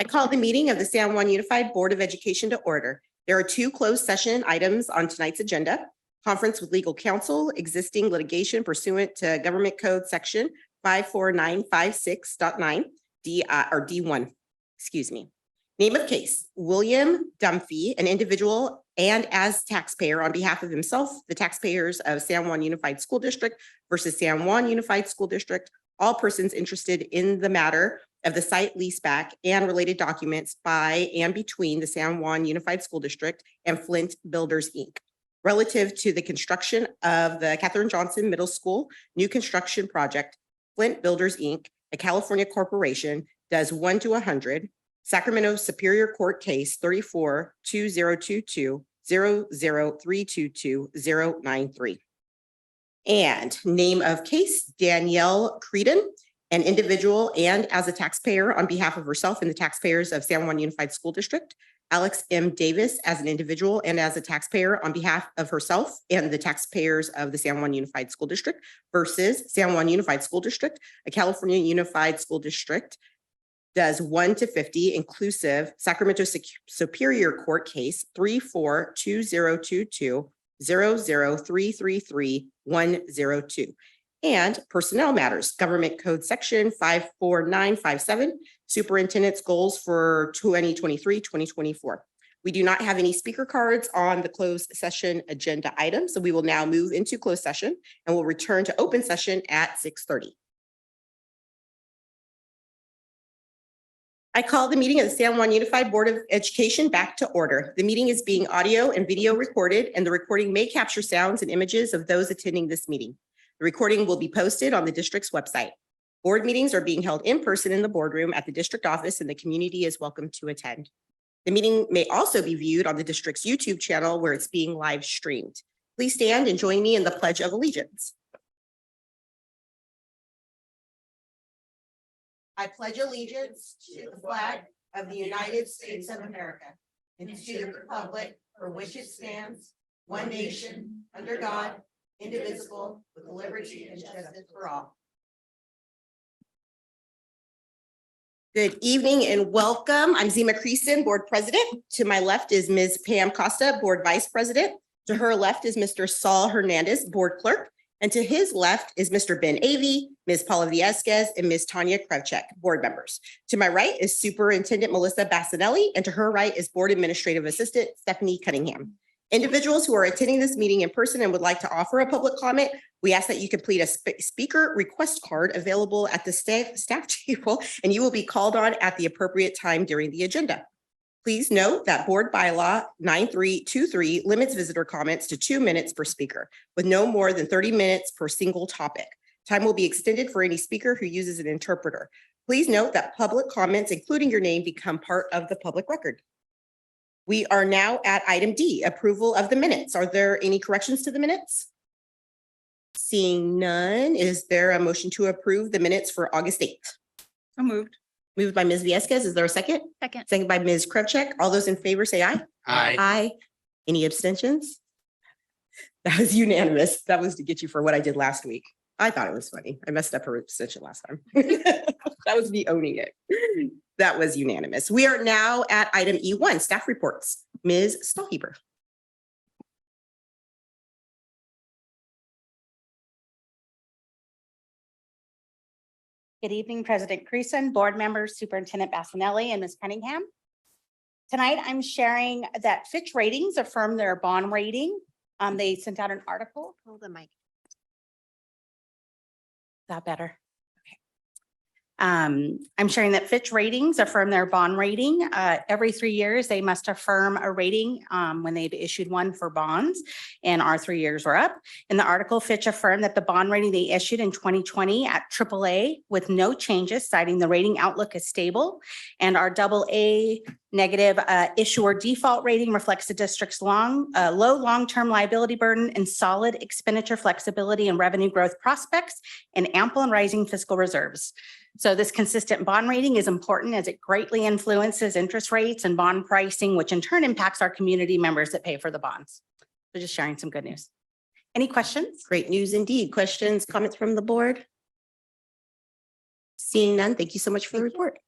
I call the meeting of the San Juan Unified Board of Education to order. There are two closed session items on tonight's agenda. Conference with legal counsel, existing litigation pursuant to Government Code Section 54956.9 D1. Excuse me. Name of case, William Dunphy, an individual and as taxpayer on behalf of himself, the taxpayers of San Juan Unified School District versus San Juan Unified School District, all persons interested in the matter of the site leaseback and related documents by and between the San Juan Unified School District and Flint Builders, Inc. Relative to the construction of the Katherine Johnson Middle School new construction project, Flint Builders, Inc., a California corporation, does 1 to 100, Sacramento Superior Court Case 34-2022-00322-093. And name of case, Danielle Creedon, an individual and as a taxpayer on behalf of herself and the taxpayers of San Juan Unified School District. Alex M. Davis as an individual and as a taxpayer on behalf of herself and the taxpayers of the San Juan Unified School District versus San Juan Unified School District, a California Unified School District, does 1 to 50 inclusive Sacramento Superior Court Case 34-2022-00333-102. And personnel matters, Government Code Section 54957, Superintendent's goals for 2023-2024. We do not have any speaker cards on the closed session agenda item, so we will now move into closed session and we'll return to open session at 6:30. I call the meeting of the San Juan Unified Board of Education back to order. The meeting is being audio and video recorded, and the recording may capture sounds and images of those attending this meeting. The recording will be posted on the district's website. Board meetings are being held in person in the boardroom at the district office, and the community is welcome to attend. The meeting may also be viewed on the district's YouTube channel where it's being live streamed. Please stand and join me in the Pledge of Allegiance. I pledge allegiance to the flag of the United States of America and to the republic for which it stands, one nation, under God, indivisible, with liberty and justice for all. Good evening and welcome. I'm Zima Creason, Board President. To my left is Ms. Pam Costa, Board Vice President. To her left is Mr. Saul Hernandez, Board Clerk. And to his left is Mr. Ben Avey, Ms. Paula Viesquez, and Ms. Tanya Krevchek, board members. To my right is Superintendent Melissa Bassinelli, and to her right is Board Administrative Assistant Stephanie Cunningham. Individuals who are attending this meeting in person and would like to offer a public comment, we ask that you complete a speaker request card available at the staff table, and you will be called on at the appropriate time during the agenda. Please note that Board Bylaw 9323 limits visitor comments to 2 minutes per speaker, with no more than 30 minutes per single topic. Time will be extended for any speaker who uses an interpreter. Please note that public comments, including your name, become part of the public record. We are now at item D, approval of the minutes. Are there any corrections to the minutes? Seeing none, is there a motion to approve the minutes for August 8th? So moved. Moved by Ms. Viesquez. Is there a second? Second. Second by Ms. Krevchek. All those in favor say aye. Aye. Aye. Any abstentions? That was unanimous. That was to get you for what I did last week. I thought it was funny. I messed up her abstention last time. That was me owning it. That was unanimous. We are now at item E1, staff reports. Ms. Stahlheber. Good evening, President Creason, board members, Superintendent Bassinelli, and Ms. Cunningham. Tonight, I'm sharing that Fitch Ratings affirmed their bond rating. They sent out an article. Hold the mic. Is that better? I'm sharing that Fitch Ratings affirm their bond rating. Every 3 years, they must affirm a rating when they've issued one for bonds, and our 3 years were up. In the article, Fitch affirmed that the bond rating they issued in 2020 at AAA with no changes, citing the rating outlook as stable, and our AA negative issuer default rating reflects the district's low long-term liability burden and solid expenditure flexibility and revenue growth prospects and ample and rising fiscal reserves. So this consistent bond rating is important as it greatly influences interest rates and bond pricing, which in turn impacts our community members that pay for the bonds. So just sharing some good news. Any questions? Great news indeed. Questions, comments from the board? Seeing none, thank you so much for the report.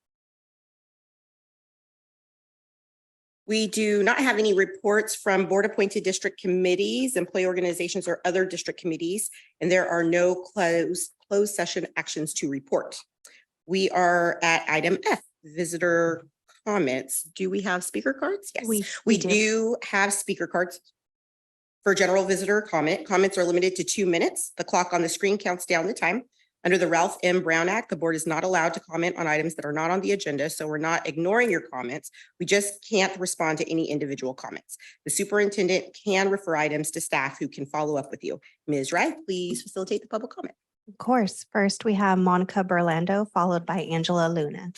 We do not have any reports from board-appointed district committees, employee organizations, or other district committees, and there are no closed session actions to report. We are at item F, visitor comments. Do we have speaker cards? Yes, we do have speaker cards. For general visitor comment, comments are limited to 2 minutes. The clock on the screen counts down the time. Under the Ralph M. Brown Act, the board is not allowed to comment on items that are not on the agenda, so we're not ignoring your comments. We just can't respond to any individual comments. The superintendent can refer items to staff who can follow up with you. Ms. Wright, please facilitate the public comment. Of course. First, we have Monica Burlando, followed by Angela Luna.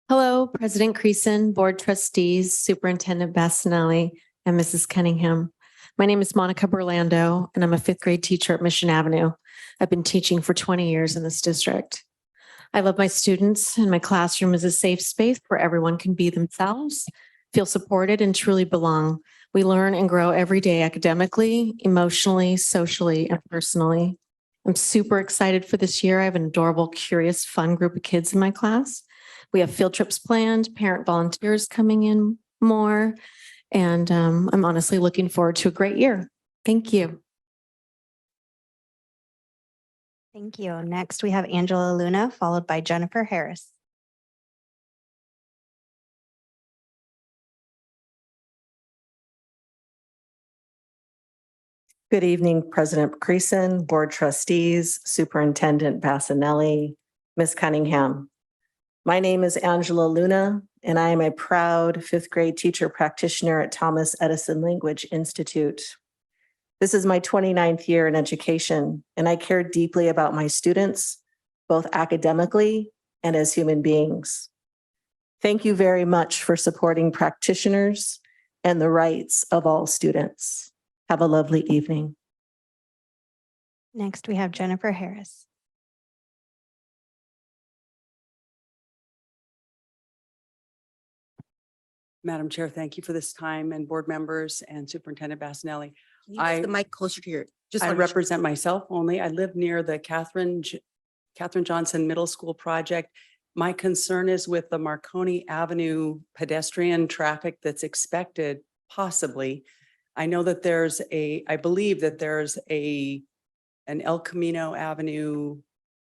Hello, President Creason, Board Trustees, Superintendent Bassanelli, and Mrs. Cunningham. My name is Monica Burlando, and I'm a fifth grade teacher at Mission Avenue. I've been teaching for 20 years in this district. I love my students, and my classroom is a safe space where everyone can be themselves, feel supported, and truly belong. We learn and grow every day academically, emotionally, socially, and personally. I'm super excited for this year. I have an adorable, curious, fun group of kids in my class. We have field trips planned, parent volunteers coming in more, and I'm honestly looking forward to a great year. Thank you. Thank you. Next, we have Angela Luna, followed by Jennifer Harris. Good evening, President Creason, Board Trustees, Superintendent Bassanelli, Ms. Cunningham. My name is Angela Luna, and I am a proud fifth grade teacher practitioner at Thomas Edison Language Institute. This is my 29th year in education, and I care deeply about my students, both academically and as human beings. Thank you very much for supporting practitioners and the rights of all students. Have a lovely evening. Next, we have Jennifer Harris. Madam Chair, thank you for this time, and board members and Superintendent Bassanelli. Can you get the mic closer to your, I represent myself only. I live near the Catherine Johnson Middle School project. My concern is with the Marconi Avenue pedestrian traffic that's expected, possibly. I know that I believe that there's an El Camino Avenue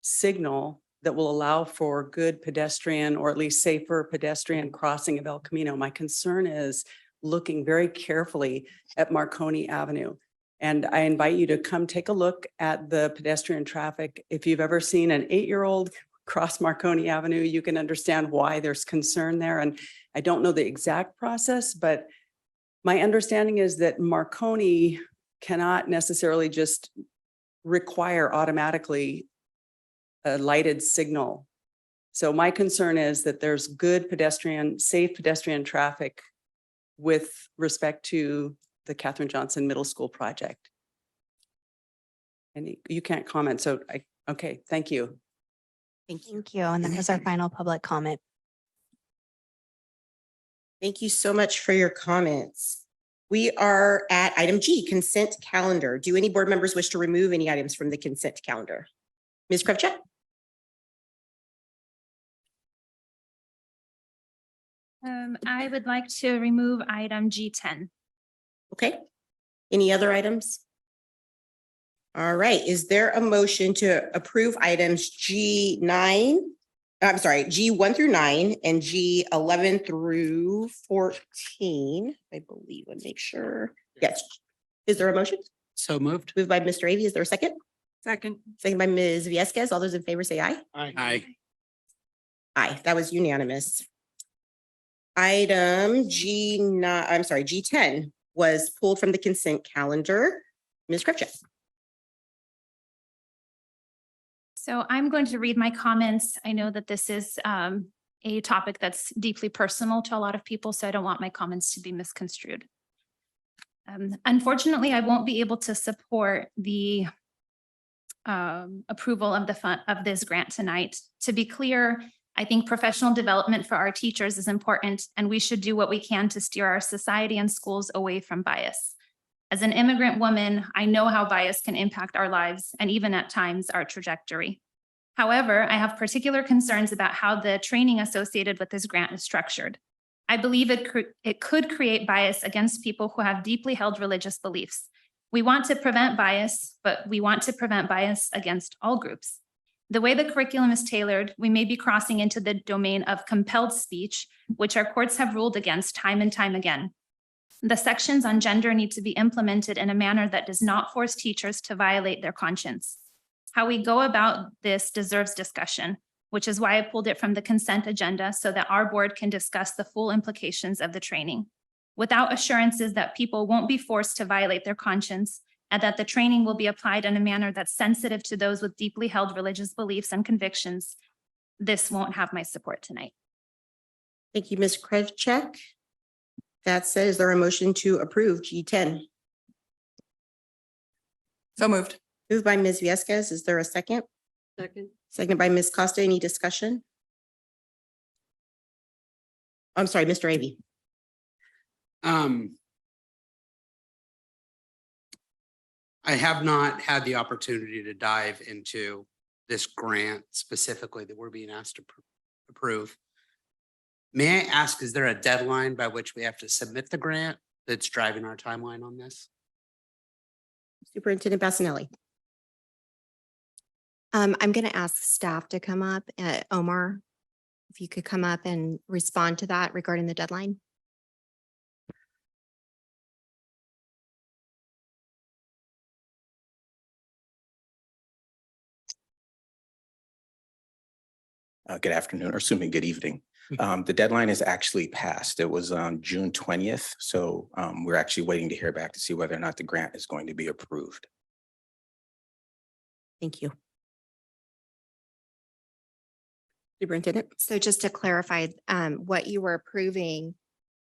signal that will allow for good pedestrian, or at least safer pedestrian crossing of El Camino. My concern is looking very carefully at Marconi Avenue. And I invite you to come take a look at the pedestrian traffic. If you've ever seen an 8-year-old cross Marconi Avenue, you can understand why there's concern there. And I don't know the exact process, but my understanding is that Marconi cannot necessarily just require automatically a lighted signal. So my concern is that there's good safe pedestrian traffic with respect to the Catherine Johnson Middle School project. And you can't comment, so okay, thank you. Thank you. And that was our final public comment. Thank you so much for your comments. We are at item G, consent calendar. Do any board members wish to remove any items from the consent calendar? Ms. Krevchuk? I would like to remove item G10. Okay. Any other items? All right. Is there a motion to approve items G1 through 9 and G11 through 14? I believe. Let's make sure. Yes. Is there a motion? So moved. Moved by Mr. Avey. Is there a second? Second. Second by Ms. Viesquez. All those in favor say aye. Aye. Aye. That was unanimous. Item G10 was pulled from the consent calendar. Ms. Krevchuk. So I'm going to read my comments. I know that this is a topic that's deeply personal to a lot of people, so I don't want my comments to be misconstrued. Unfortunately, I won't be able to support the approval of this grant tonight. To be clear, I think professional development for our teachers is important, and we should do what we can to steer our society and schools away from bias. As an immigrant woman, I know how bias can impact our lives and even at times our trajectory. However, I have particular concerns about how the training associated with this grant is structured. I believe it could create bias against people who have deeply held religious beliefs. We want to prevent bias, but we want to prevent bias against all groups. The way the curriculum is tailored, we may be crossing into the domain of compelled speech, which our courts have ruled against time and time again. The sections on gender need to be implemented in a manner that does not force teachers to violate their conscience. How we go about this deserves discussion, which is why I pulled it from the consent agenda so that our board can discuss the full implications of the training. Without assurances that people won't be forced to violate their conscience and that the training will be applied in a manner that's sensitive to those with deeply held religious beliefs and convictions, this won't have my support tonight. Thank you, Ms. Krivchek. That said, is there a motion to approve G10? So moved. Moved by Ms. Viescaz. Is there a second? Second. Second by Ms. Costa. Any discussion? I'm sorry, Mr. Avey. I have not had the opportunity to dive into this grant specifically that we're being asked to approve. May I ask, is there a deadline by which we have to submit the grant that's driving our timeline on this? Superintendent Bassanelli. I'm going to ask staff to come up. Omar, if you could come up and respond to that regarding the deadline. Good afternoon, or assuming good evening. The deadline is actually passed. It was on June 20th. So we're actually waiting to hear back to see whether or not the grant is going to be approved. Thank you. Superintendent. So just to clarify, what you were approving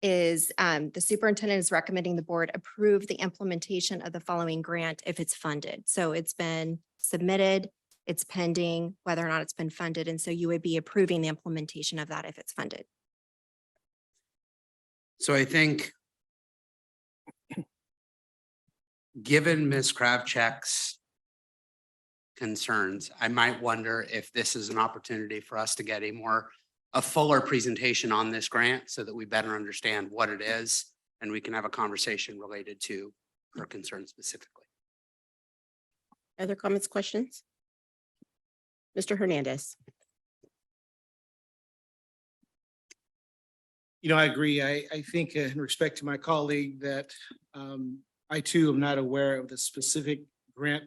is the superintendent is recommending the board approve the implementation of the following grant if it's funded. So it's been submitted, it's pending, whether or not it's been funded. And so you would be approving the implementation of that if it's funded. So I think given Ms. Kravchuk's concerns, I might wonder if this is an opportunity for us to get a fuller presentation on this grant so that we better understand what it is and we can have a conversation related to her concerns specifically. Other comments, questions? Mr. Hernandez. I agree. I think in respect to my colleague that I too am not aware of the specific grant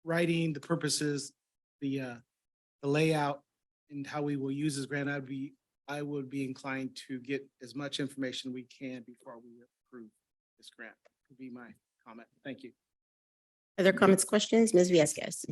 writing, the purposes, the layout, and how we will use this grant. I would be inclined to get as much information we can before we approve this grant. Would be my comment. Thank you. Other comments, questions? Ms. Viescaz.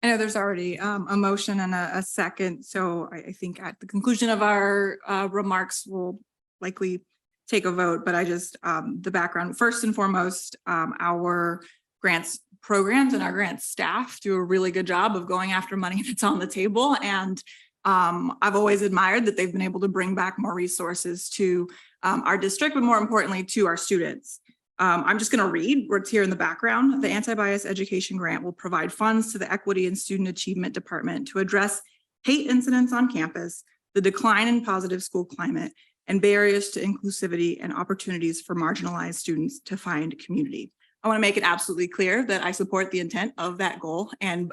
I know there's already a motion and a second, so I think at the conclusion of our remarks, we'll likely take a vote, but I just, the background, first and foremost, our grants programs and our grants staff do a really good job of going after money that's on the table. And I've always admired that they've been able to bring back more resources to our district, but more importantly, to our students. I'm just going to read what's here in the background. The Anti-Bias Education Grant will provide funds to the Equity and Student Achievement Department to address hate incidents on campus, the decline in positive school climate, and barriers to inclusivity and opportunities for marginalized students to find community. I want to make it absolutely clear that I support the intent of that goal and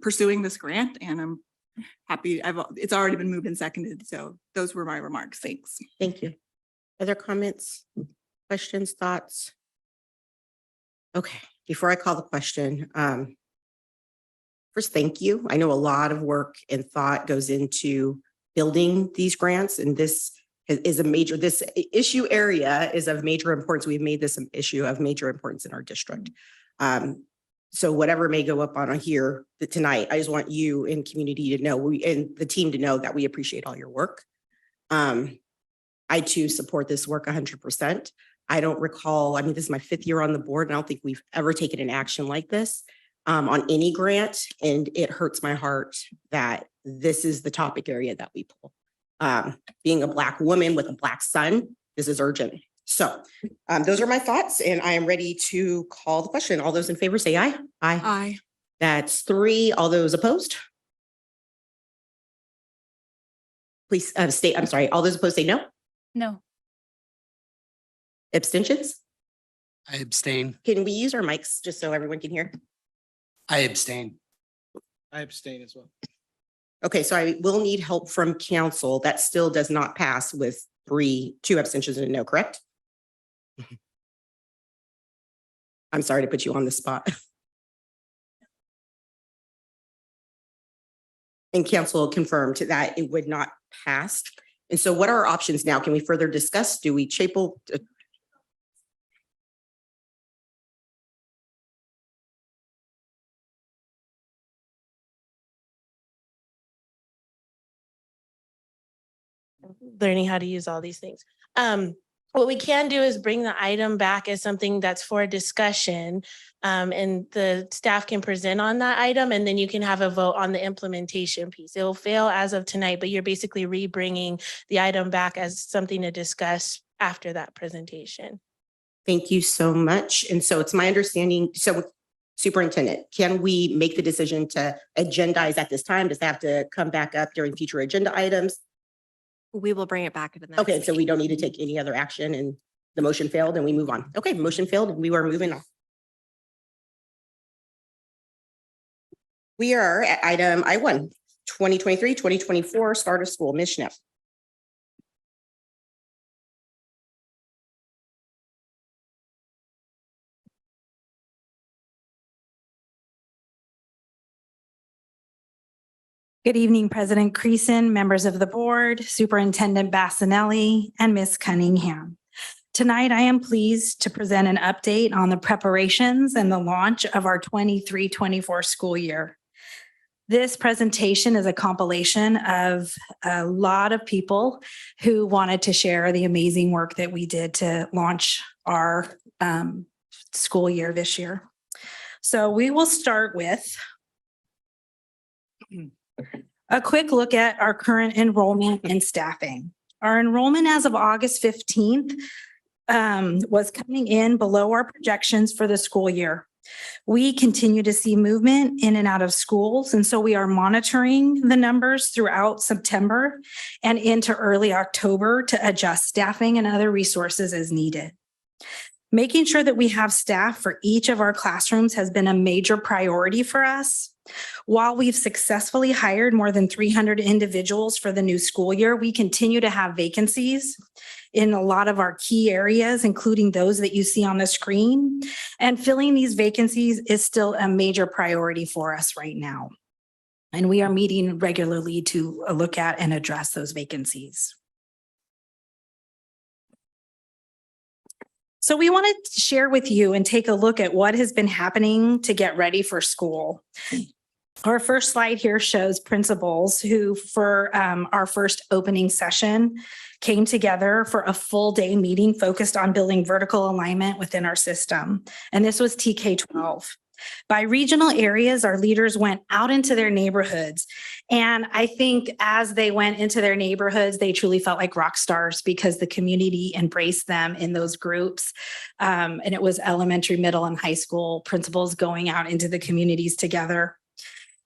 pursuing this grant, and I'm happy. It's already been moved and seconded. So those were my remarks. Thanks. Thank you. Other comments? Questions, thoughts? Okay, before I call the question, first, thank you. I know a lot of work and thought goes into building these grants, and this issue area is of major importance. We've made this an issue of major importance in our district. So whatever may go up on here tonight, I just want you in community to know, and the team to know that we appreciate all your work. I too support this work 100%. I don't recall, this is my 5th year on the board, and I don't think we've ever taken an action like this on any grant. And it hurts my heart that this is the topic area that we pull. Being a Black woman with a Black son, this is urgent. So those are my thoughts, and I am ready to call the question. All those in favor say aye. Aye. Aye. That's 3. All those opposed? Please state, I'm sorry, all those opposed say no. No. Abstentions? I abstain. Can we use our mics just so everyone can hear? I abstain. I abstain as well. Okay, so I will need help from council. That still does not pass with 2 abstentions and a no, correct? I'm sorry to put you on the spot. And council confirmed that it would not pass. And so what are our options now? Can we further discuss? Do we chapel? Learning how to use all these things. What we can do is bring the item back as something that's for discussion. And the staff can present on that item, and then you can have a vote on the implementation piece. It will fail as of tonight, but you're basically re-bringing the item back as something to discuss after that presentation. Thank you so much. And so it's my understanding, so superintendent, can we make the decision to agendize at this time? Does that have to come back up during future agenda items? We will bring it back to the next. Okay, so we meeting. don't need to take any other action and the motion failed and we move on. Okay, motion failed and we are moving on. We are at item I1, 2023-2024 start of school. Ms. Schnepp. Good evening, President Creason, members of the board, Superintendent Bassanelli, and Ms. Cunningham. Tonight, I am pleased to present an update on the preparations and the launch of our 23-24 school year. This presentation is a compilation of a lot of people who wanted to share the amazing work that we did to launch our school year this year. So we will start with a quick look at our current enrollment and staffing. Our enrollment as of August 15th was coming in below our projections for the school year. We continue to see movement in and out of schools, and so we are monitoring the numbers throughout September and into early October to adjust staffing and other resources as needed. Making sure that we have staff for each of our classrooms has been a major priority for us. While we've successfully hired more than 300 individuals for the new school year, we continue to have vacancies in a lot of our key areas, including those that you see on the screen. And filling these vacancies is still a major priority for us right now. And we are meeting regularly to look at and address those vacancies. So we wanted to share with you and take a look at what has been happening to get ready for school. Our first slide here shows principals who, for our first opening session, came together for a full day meeting focused on building vertical alignment within our system. And this was TK-12. By regional areas, our leaders went out into their neighborhoods. And I think as they went into their neighborhoods, they truly felt like rock stars because the community embraced them in those groups. And it was elementary, middle, and high school principals going out into the communities together.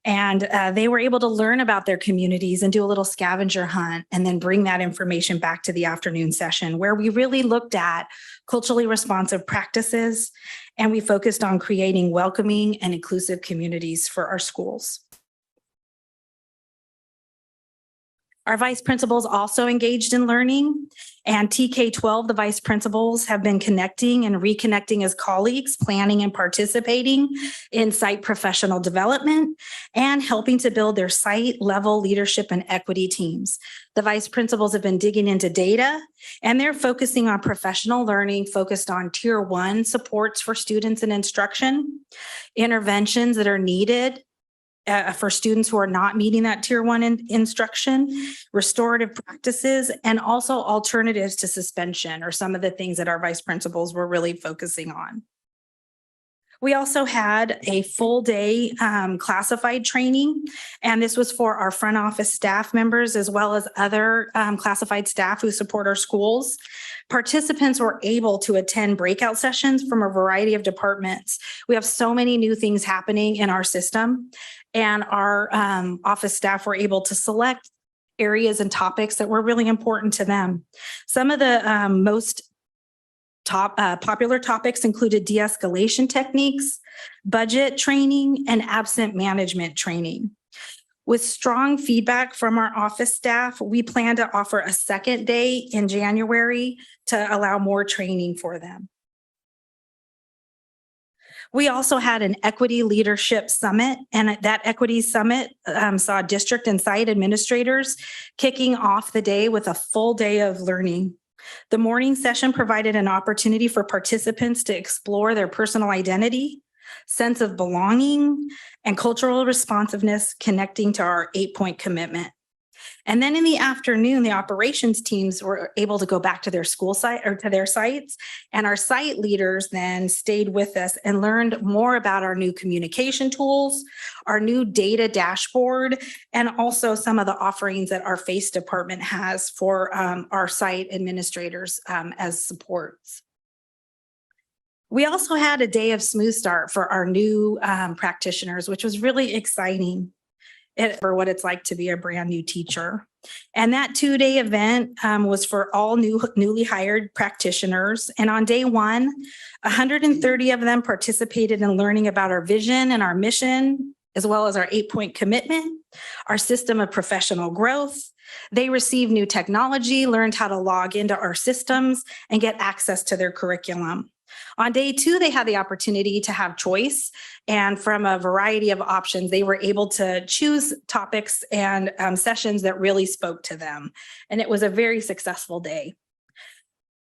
And they were able to learn about their communities and do a little scavenger hunt and then bring that information back to the afternoon session where we really looked at culturally responsive practices and we focused on creating welcoming and inclusive communities for our schools. Our vice principals also engaged in learning, and TK-12, the vice principals, have been connecting and reconnecting as colleagues, planning and participating in site professional development and helping to build their site level leadership and equity teams. The vice principals have been digging into data and they're focusing on professional learning, focused on tier 1 supports for students and instruction, interventions that are needed for students who are not meeting that tier 1 instruction, restorative practices, and also alternatives to suspension are some of the things that our vice principals were really focusing on. We also had a full day classified training, and this was for our front office staff members as well as other classified staff who support our schools. Participants were able to attend breakout sessions from a variety of departments. We have so many new things happening in our system, and our office staff were able to select areas and topics that were really important to them. Some of the most popular topics included de-escalation techniques, budget training, and absent management training. With strong feedback from our office staff, we plan to offer a second day in January to allow more training for them. We also had an equity leadership summit, and at that equity summit saw district and site administrators kicking off the day with a full day of learning. The morning session provided an opportunity for participants to explore their personal identity, sense of belonging, and cultural responsiveness connecting to our 8-point commitment. And then in the afternoon, the operations teams were able to go back to their school site or to their sites. And our site leaders then stayed with us and learned more about our new communication tools, our new data dashboard, and also some of the offerings that our FACE department has for our site administrators as supports. We also had a day of Smooth Start for our new practitioners, which was really exciting for what it's like to be a brand new teacher. And that 2-day event was for all newly hired practitioners. And on day one, 130 of them participated in learning about our vision and our mission, as well as our 8-point commitment, our system of professional growth. They received new technology, learned how to log into our systems, and get access to their curriculum. On day 2, they had the opportunity to have choice, and from a variety of options, they were able to choose topics and sessions that really spoke to them. And it was a very successful day.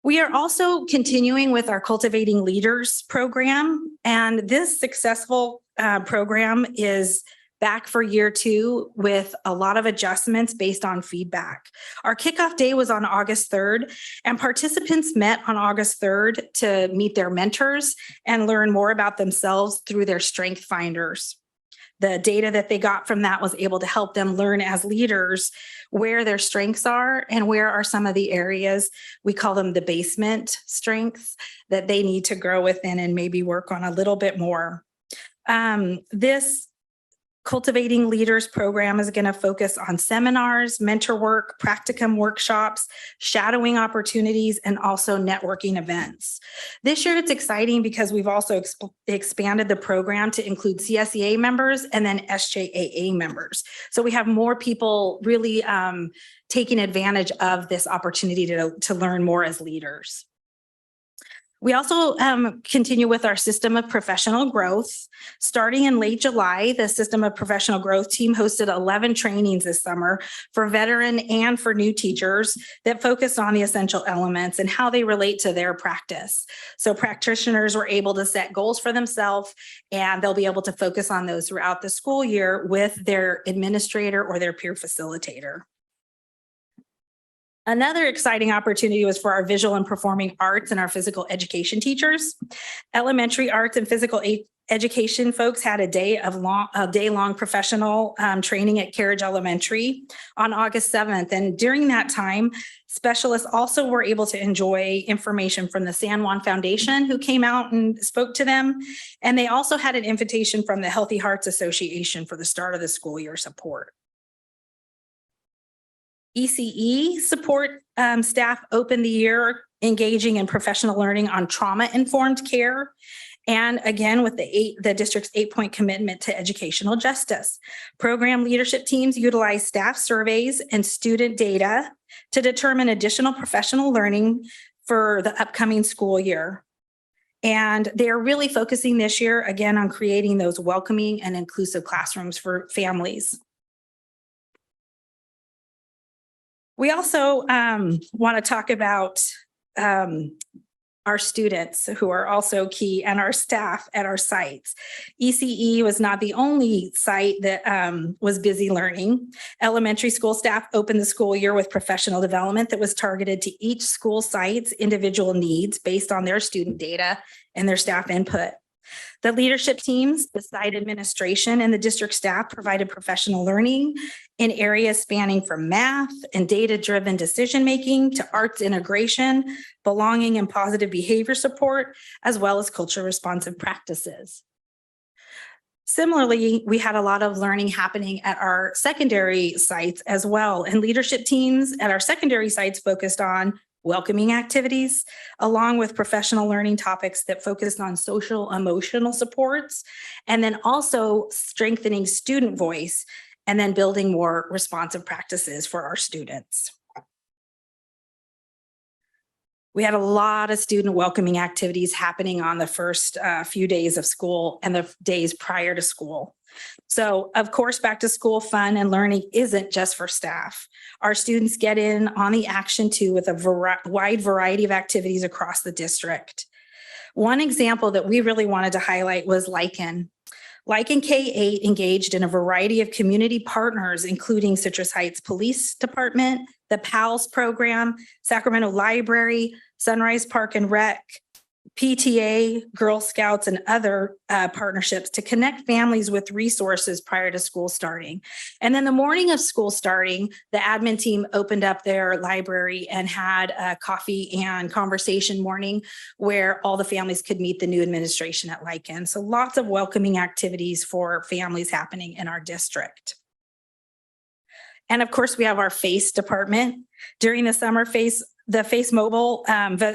We are also continuing with our Cultivating Leaders program, and this successful program is back for year 2 with a lot of adjustments based on feedback. Our kickoff day was on August 3rd, and participants met on August 3rd to meet their mentors and learn more about themselves through their strength finders. The data that they got from that was able to help them learn as leaders where their strengths are and where are some of the areas, we call them the basement strengths, that they need to grow within and maybe work on a little bit more. This Cultivating Leaders program is going to focus on seminars, mentor work, practicum workshops, shadowing opportunities, and also networking events. This year it's exciting because we've also expanded the program to include CSEA members and then SJAA members. So we have more people really taking advantage of this opportunity to learn more as leaders. We also continue with our system of professional growth. Starting in late July, the system of professional growth team hosted 11 trainings this summer for veteran and for new teachers that focused on the essential elements and how they relate to their practice. So practitioners were able to set goals for themselves, and they'll be able to focus on those throughout the school year with their administrator or their peer facilitator. Another exciting opportunity was for our visual and performing arts and our physical education teachers. Elementary arts and physical education folks had a day-long professional training at Carriage Elementary on August 7th. And during that time, specialists also were able to enjoy information from the San Juan Foundation, who came out and spoke to them. And they also had an invitation from the Healthy Hearts Association for the start of the school year support. ECE support staff opened the year engaging in professional learning on trauma-informed care, and again with the district's 8-point commitment to educational justice. Program leadership teams utilize staff surveys and student data to determine additional professional learning for the upcoming school year. And they are really focusing this year again on creating those welcoming and inclusive classrooms for families. We also want to talk about our students who are also key and our staff at our sites. ECE was not the only site that was busy learning. Elementary school staff opened the school year with professional development that was targeted to each school site's individual needs based on their student data and their staff input. The leadership teams, the site administration, and the district staff provided professional learning in areas spanning from math and data-driven decision-making to arts integration, belonging and positive behavior support, as well as culture responsive practices. Similarly, we had a lot of learning happening at our secondary sites as well. And leadership teams at our secondary sites focused on welcoming activities, along with professional learning topics that focused on social emotional supports, and then also strengthening student voice, and then building more responsive practices for our students. We had a lot of student welcoming activities happening on the first few days of school and the days prior to school. So of course, back to school fun and learning isn't just for staff. Our students get in on the action too with a wide variety of activities across the district. One example that we really wanted to highlight was Lichen. Lichen K-8 engaged in a variety of community partners, including Citrus Heights Police Department, the PALS program, Sacramento Library, Sunrise Park and Rec, PTA, Girl Scouts, and other partnerships to connect families with resources prior to school starting. And then the morning of school starting, the admin team opened up their library and had a coffee and conversation morning where all the families could meet the new administration at Lichen. So lots of welcoming activities for families happening in our district. And of course, we have our FACE department. During the summer, the FACE Mobile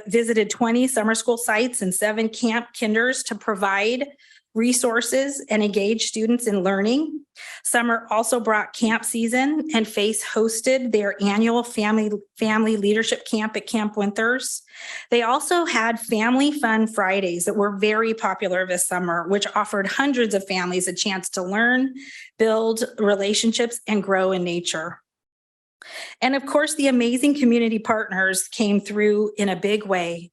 visited 20 summer school sites and 7 camp kinders to provide resources and engage students in learning. Summer also brought camp season, and FACE hosted their annual family leadership camp at Camp Winters. They also had Family Fun Fridays that were very popular this summer, which offered hundreds of families a chance to learn, build relationships, and grow in nature. And of course, the amazing community partners came through in a big way.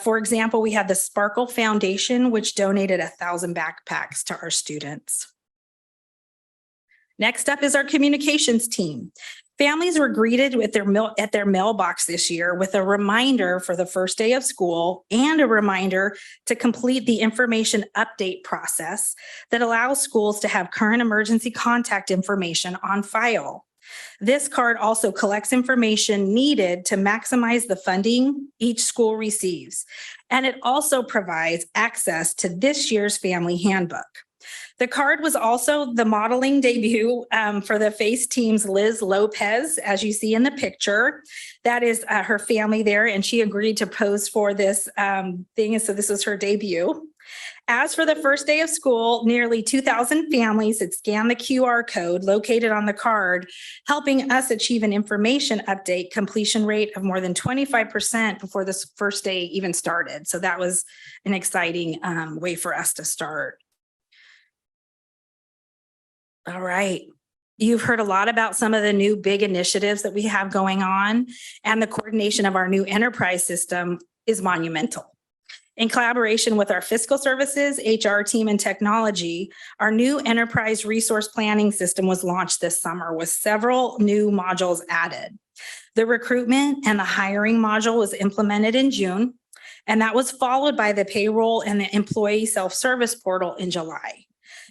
For example, we had the Sparkle Foundation, which donated 1,000 backpacks to our students. Next up is our communications team. Families were greeted with at their mailbox this year with a reminder for the first day of school and a reminder to complete the information update process that allows schools to have current emergency contact information on file. This card also collects information needed to maximize the funding each school receives, and it also provides access to this year's family handbook. The card was also the modeling debut for the FACE team's Liz Lopez, as you see in the picture. That is her family there, and she agreed to pose for this thing, so this is her debut. As for the first day of school, nearly 2,000 families had scanned the QR code located on the card, helping us achieve an information update completion rate of more than 25% before this first day even started. So that was an exciting way for us to start. All right. You've heard a lot about some of the new big initiatives that we have going on, and the coordination of our new enterprise system is monumental. In collaboration with our fiscal services, HR team, and technology, our new enterprise resource planning system was launched this summer with several new modules added. The recruitment and the hiring module was implemented in June, and that was followed by the payroll and the employee self-service portal in July.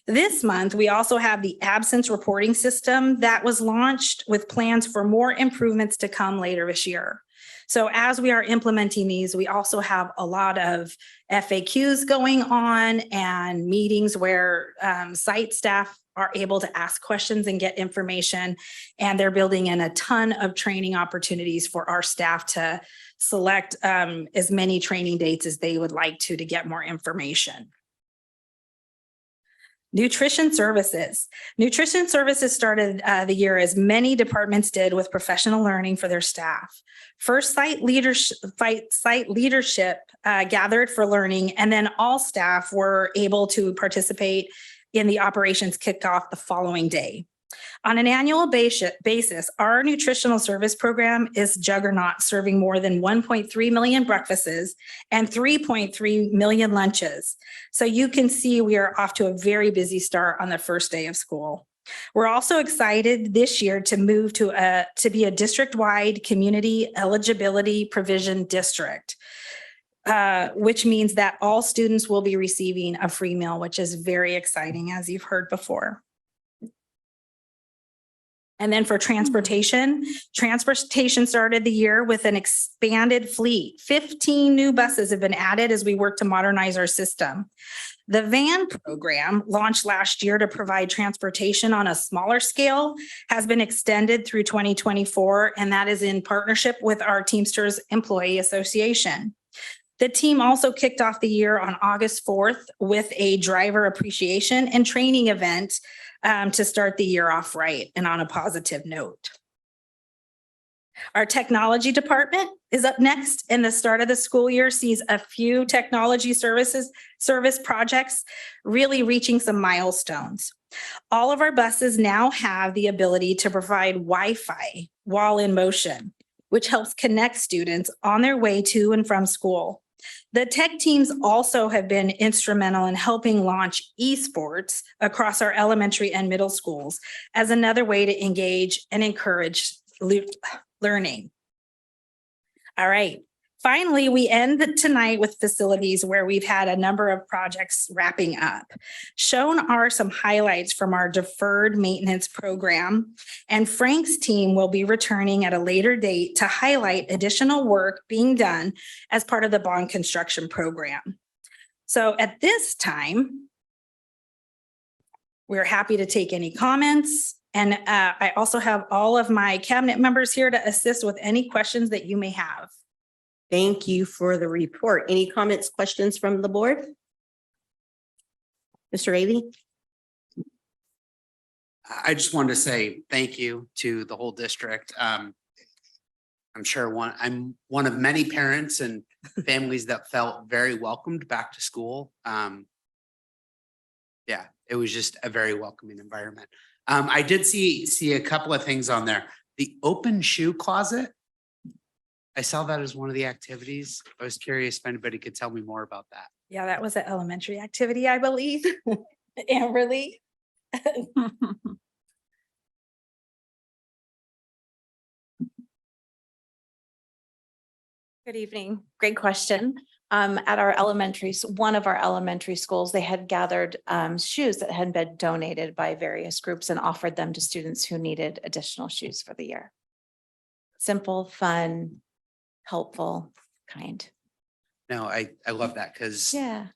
This month, we also have the absence reporting system that was launched with plans for more improvements to come later this year. So as we are implementing these, we also have a lot of FAQs going on and meetings where site staff are able to ask questions and get information. And they're building in a ton of training opportunities for our staff to select as many training dates as they would like to get more information. Nutrition services. Nutrition services started the year as many departments did with professional learning for their staff. First, site leadership gathered for learning, and then all staff were able to participate in the operations kickoff the following day. On an annual basis, our nutritional service program is juggernaut, serving more than 1.3 million breakfasts and 3.3 million lunches. So you can see we are off to a very busy start on the first day of school. We're also excited this year to move to be a district-wide community eligibility provision district, which means that all students will be receiving a free meal, which is very exciting, as you've heard before. And then for transportation started the year with an expanded fleet. 15 new buses have been added as we work to modernize our system. The van program, launched last year to provide transportation on a smaller scale, has been extended through 2024, and that is in partnership with our Teamsters Employee Association. The team also kicked off the year on August 4th with a driver appreciation and training event to start the year off right and on a positive note. Our technology department is up next, and the start of the school year sees a few technology service projects really reaching some milestones. All of our buses now have the ability to provide Wi-Fi while in motion, which helps connect students on their way to and from school. The tech teams also have been instrumental in helping launch esports across our elementary and middle schools as another way to engage and encourage learning. All right. Finally, we end tonight with facilities where we've had a number of projects wrapping up. Shown are some highlights from our deferred maintenance program, and Frank's team will be returning at a later date to highlight additional work being done as part of the bond construction program. So at this time, we're happy to take any comments. And I also have all of my cabinet members here to assist with any questions that you may have. Thank you for the report. Any comments, questions from the board? Mr. Raley? I just wanted to say thank you to the whole district. I'm sure I'm one of many parents and families that felt very welcomed back to school. Yeah, it was just a very welcoming environment. I did see a couple of things on there. The open shoe closet. I saw that as one of the activities. I was curious if anybody could tell me more about that. Yeah, that was an elementary activity, I believe. Amberly. Good evening. Great question. At our one of our elementary schools, they had gathered shoes that had been donated by various groups and offered them to students who needed additional shoes for the year. Simple, fun, helpful, kind. No, I love that because Yeah.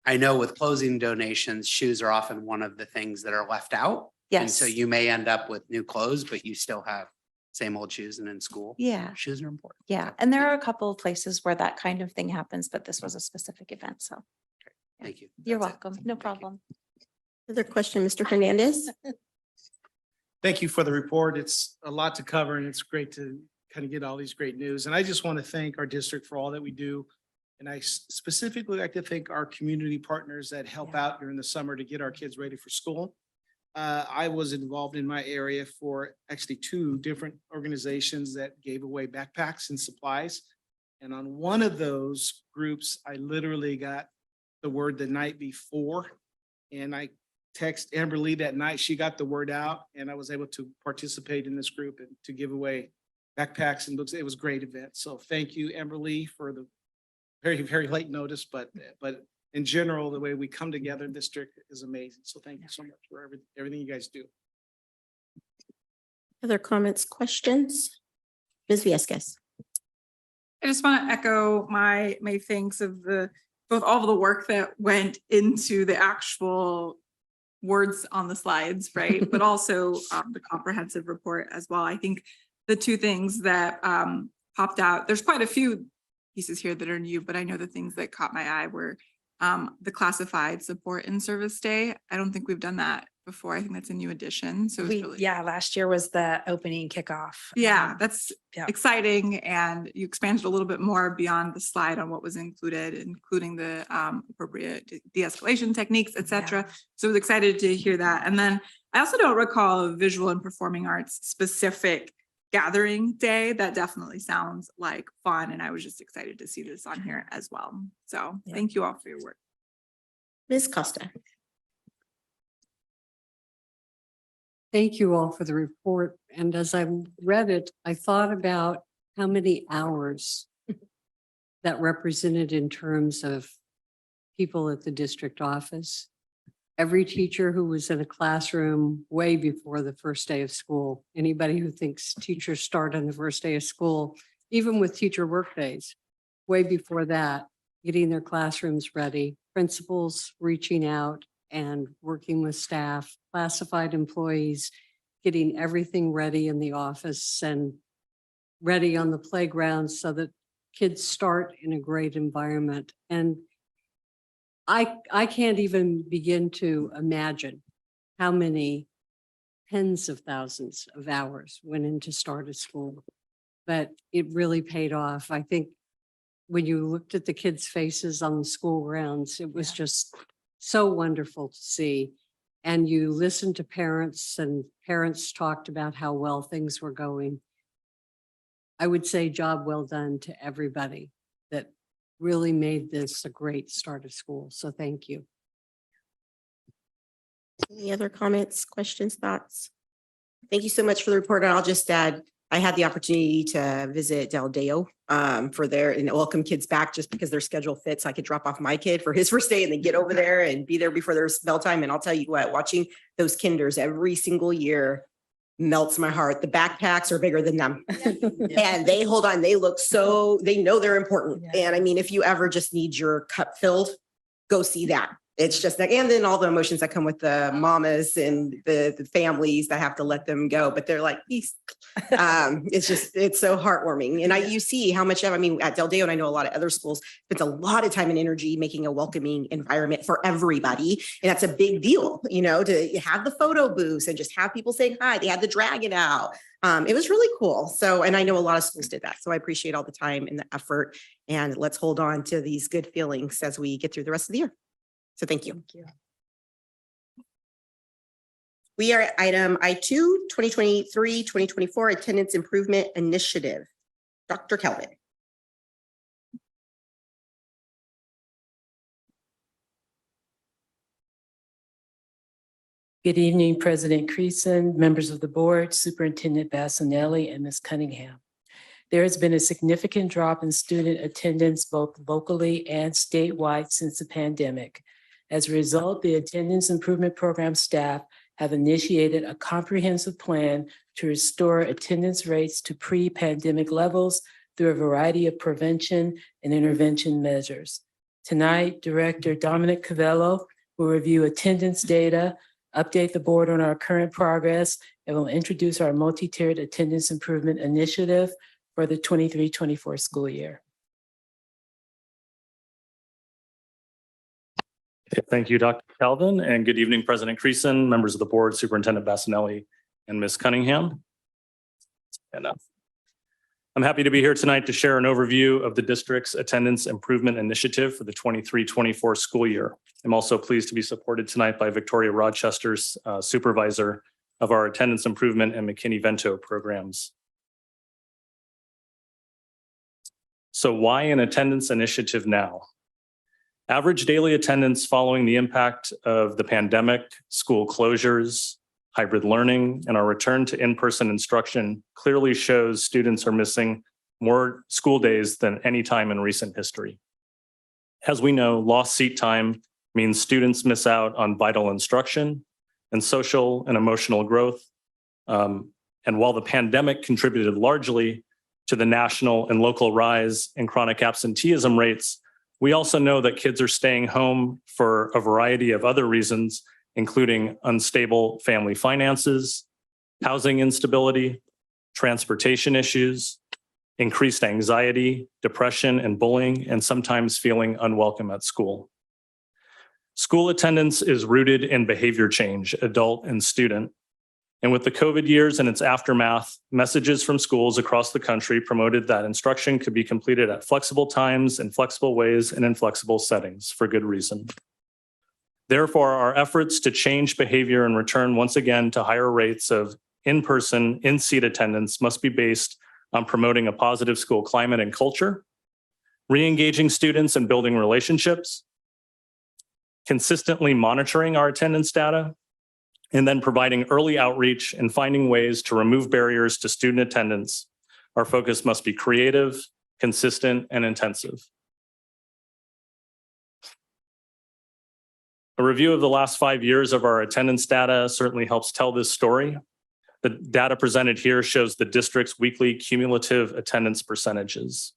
I know with closing donations, shoes are often one of the things that are left out. And Yes. so you may end up with new clothes, but you still have same old shoes and in school. Yeah. Shoes are important. Yeah. And there are a couple of places where that kind of thing happens, but this was a specific event. So Thank you. you're That's it. welcome. No Thank you. problem. Other question, Mr. Hernandez? Thank you for the report. It's a lot to cover and it's great to kind of get all these great news. And I just want to thank our district for all that we do. And I specifically like to thank our community partners that help out during the summer to get our kids ready for school. I was involved in my area for actually 2 different organizations that gave away backpacks and supplies. And on one of those groups, I literally got the word the night before. And I text Amber Lee that night, she got the word out and I was able to participate in this group and to give away backpacks and books. It was a great event. So thank you, Amber Lee, for the very, very late notice, but in general, the way we come together in district is amazing. So thank you so much for everything you guys do. Other comments, questions? Ms. Viescas? I just want to echo my thanks of both all of the work that went into the actual words on the slides, right? But also the comprehensive report as well. I think the 2 things that popped out, there's quite a few pieces here that are new, but I know the things that caught my eye were the classified support and service day. I don't think we've done that before. I think that's a new addition. So it's really, last year was the opening kickoff. yeah, that's yeah. exciting. And you expanded a little bit more beyond the slide on what was included, including the appropriate de-escalation techniques, et cetera. So I was excited to hear that. And then I also don't recall a visual and performing arts specific gathering day. That definitely sounds like fun. And I was just excited to see this on here as well. So thank you all for your work. Ms. Costa? Thank you all for the report. And as I read it, I thought about how many hours that represented in terms of people at the district office. every teacher who was in a classroom way before the first day of school. Anybody who thinks teachers start on the first day of school, even with teacher workdays, way before that, getting their classrooms ready, principals reaching out and working with staff, classified employees, getting everything ready in the office and ready on the playground so that kids start in a great environment. And I can't even begin to imagine how many tens of thousands of hours went into start of school, but it really paid off. I think when you looked at the kids' faces on the school grounds, it was just so wonderful to see. And you listened to parents and parents talked about how well things were going. I would say job well done to everybody that really made this a great start of school. So thank you. Any other comments, questions, thoughts? Thank you so much for the report. And I'll just add, I had the opportunity to visit Del Deo for their and welcome kids back just because their schedule fits. I could drop off my kid for his first day and then get over there and be there before there's bell time. And I'll tell you what, watching those kinders every single year melts my heart. The backpacks are bigger than them and they hold on. They look so, they know they're important. And I mean, if you ever just need your cup filled, go see that. It's just like, and then all the emotions that come with the mamas and the families that have to let them go, but they're like, peace. It's just, it's so heartwarming. And you see how much I mean, at Del Deo, and I know a lot of other schools, it's a lot of time and energy making a welcoming environment for everybody. And that's a big deal, you know, to have the photo booths and just have people saying hi. They had the dragon out. It was really cool. So, and I know a lot of schools did that. So I appreciate all the time and the effort, and let's hold on to these good feelings as we get through the rest of the year. So thank you. We are at item I2, 2023-2024 Attendance Improvement Initiative. Dr. Kelvin. Good evening, President Creason, members of the board, Superintendent Bassanelli, and Ms. Cunningham. There has been a significant drop in student attendance both locally and statewide since the pandemic. As a result, the Attendance Improvement Program staff have initiated a comprehensive plan to restore attendance rates to pre-pandemic levels through a variety of prevention and intervention measures. Tonight, Director Dominic Cavello will review attendance data, update the board on our current progress, and will introduce our multi-tiered attendance improvement initiative for the 23-24 school year. Thank you, Dr. Calvin, and good evening, President Creason, members of the board, Superintendent Bassanelli, and Ms. Cunningham. I'm happy to be here tonight to share an overview of the district's attendance improvement initiative for the 23-24 school year. I'm also pleased to be supported tonight by Victoria Rochester's supervisor of our attendance improvement and McKinney-Vento programs. So why an attendance initiative now? Average daily attendance following the impact of the pandemic, school closures, hybrid learning, and our return to in-person instruction clearly shows students are missing more school days than any time in recent history. As we know, lost seat time means students miss out on vital instruction and social and emotional growth. And while the pandemic contributed largely to the national and local rise in chronic absenteeism rates, we also know that kids are staying home for a variety of other reasons, including unstable family finances, housing instability, transportation issues, increased anxiety, depression, and bullying, and sometimes feeling unwelcome at school. School attendance is rooted in behavior change, adult and student. And with the COVID years and its aftermath, messages from schools across the country promoted that instruction could be completed at flexible times, in flexible ways, and in flexible settings for good reason. Therefore, our efforts to change behavior and return once again to higher rates of in-person, in-seat attendance must be based on promoting a positive school climate and culture, re-engaging students and building relationships, consistently monitoring our attendance data, and then providing early outreach and finding ways to remove barriers to student attendance. Our focus must be creative, consistent, and intensive. A review of the last 5 years of our attendance data certainly helps tell this story. The data presented here shows the district's weekly cumulative attendance percentages.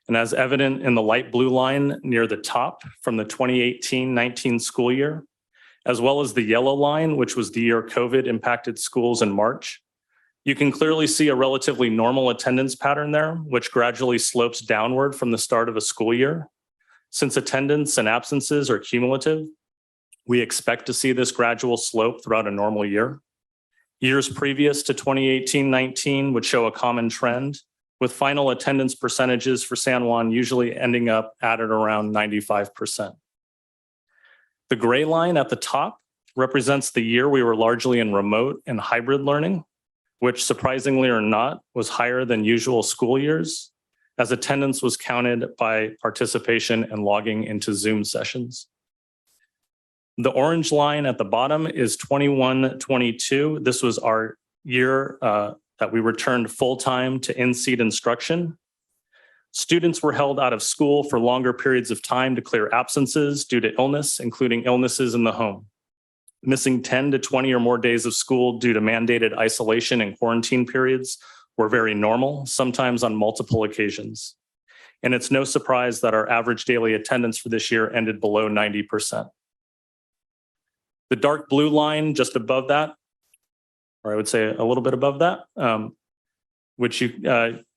And as evident in the light blue line near the top from the 2018-19 school year, as well as the yellow line, which was the year COVID impacted schools in March, you can clearly see a relatively normal attendance pattern there, which gradually slopes downward from the start of a school year. Since attendance and absences are cumulative, we expect to see this gradual slope throughout a normal year. Years previous to 2018-19 would show a common trend, with final attendance percentages for San Juan usually ending up at around 95%. The gray line at the top represents the year we were largely in remote and hybrid learning, which surprisingly or not was higher than usual school years, as attendance was counted by participation and logging into Zoom sessions. The orange line at the bottom is 21-22. This was our year that we returned full-time to in-seat instruction. Students were held out of school for longer periods of time to clear absences due to illness, including illnesses in the home. Missing 10 to 20 or more days of school due to mandated isolation and quarantine periods were very normal, sometimes on multiple occasions. And it's no surprise that our average daily attendance for this year ended below 90%. The dark blue line just above that, or I would say a little bit above that, which you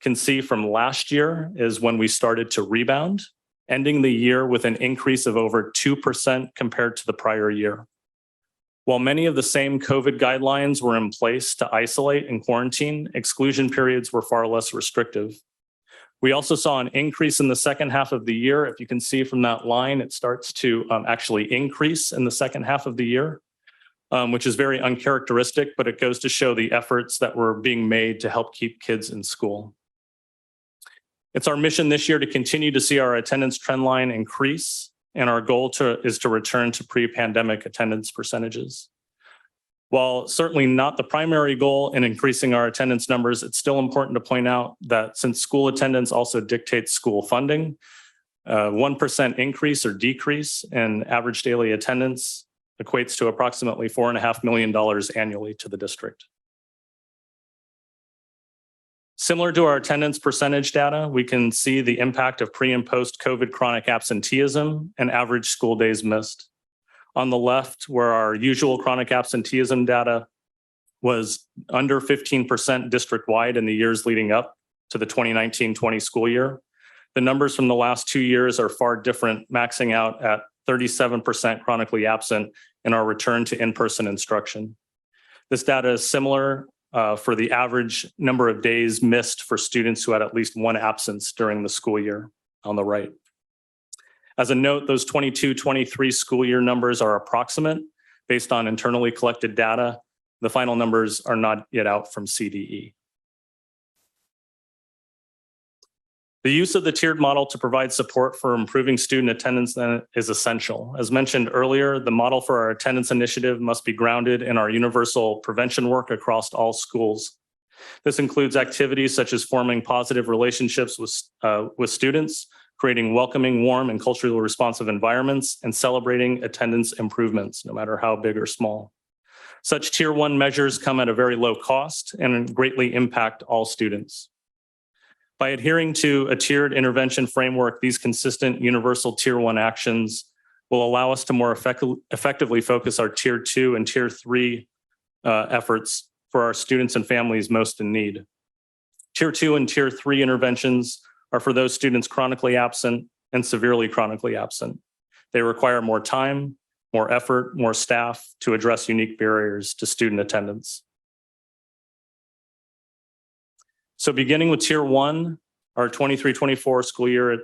can see from last year is when we started to rebound, ending the year with an increase of over 2% compared to the prior year. While many of the same COVID guidelines were in place to isolate and quarantine, exclusion periods were far less restrictive. We also saw an increase in the second half of the year. If you can see from that line, it starts to actually increase in the second half of the year, which is very uncharacteristic, but it goes to show the efforts that were being made to help keep kids in school. It's our mission this year to continue to see our attendance trend line increase, and our goal is to return to pre-pandemic attendance percentages. While certainly not the primary goal in increasing our attendance numbers, it's still important to point out that since school attendance also dictates school funding, 1% increase or decrease in average daily attendance equates to approximately $4.5 million annually to the district. Similar to our attendance percentage data, we can see the impact of pre and post COVID chronic absenteeism and average school days missed. On the left, where our usual chronic absenteeism data was under 15% district-wide in the years leading up to the 2019-20 school year, the numbers from the last 2 years are far different, maxing out at 37% chronically absent in our return to in-person instruction. This data is similar for the average number of days missed for students who had at least one absence during the school year on the right. As a note, those 22-23 school year numbers are approximate based on internally collected data. The final numbers are not yet out from CDE. The use of the tiered model to provide support for improving student attendance then is essential. As mentioned earlier, the model for our attendance initiative must be grounded in our universal prevention work across all schools. This includes activities such as forming positive relationships with students, creating welcoming, warm, and culturally responsive environments, and celebrating attendance improvements, no matter how big or small. Such tier 1 measures come at a very low cost and greatly impact all students. By adhering to a tiered intervention framework, these consistent universal tier 1 actions will allow us to more effectively focus our tier 2 and tier 3 efforts for our students and families most in need. Tier 2 and tier 3 interventions are for those students chronically absent and severely chronically absent. They require more time, more effort, more staff to address unique barriers to student attendance. So beginning with tier 1, our 23-24 school year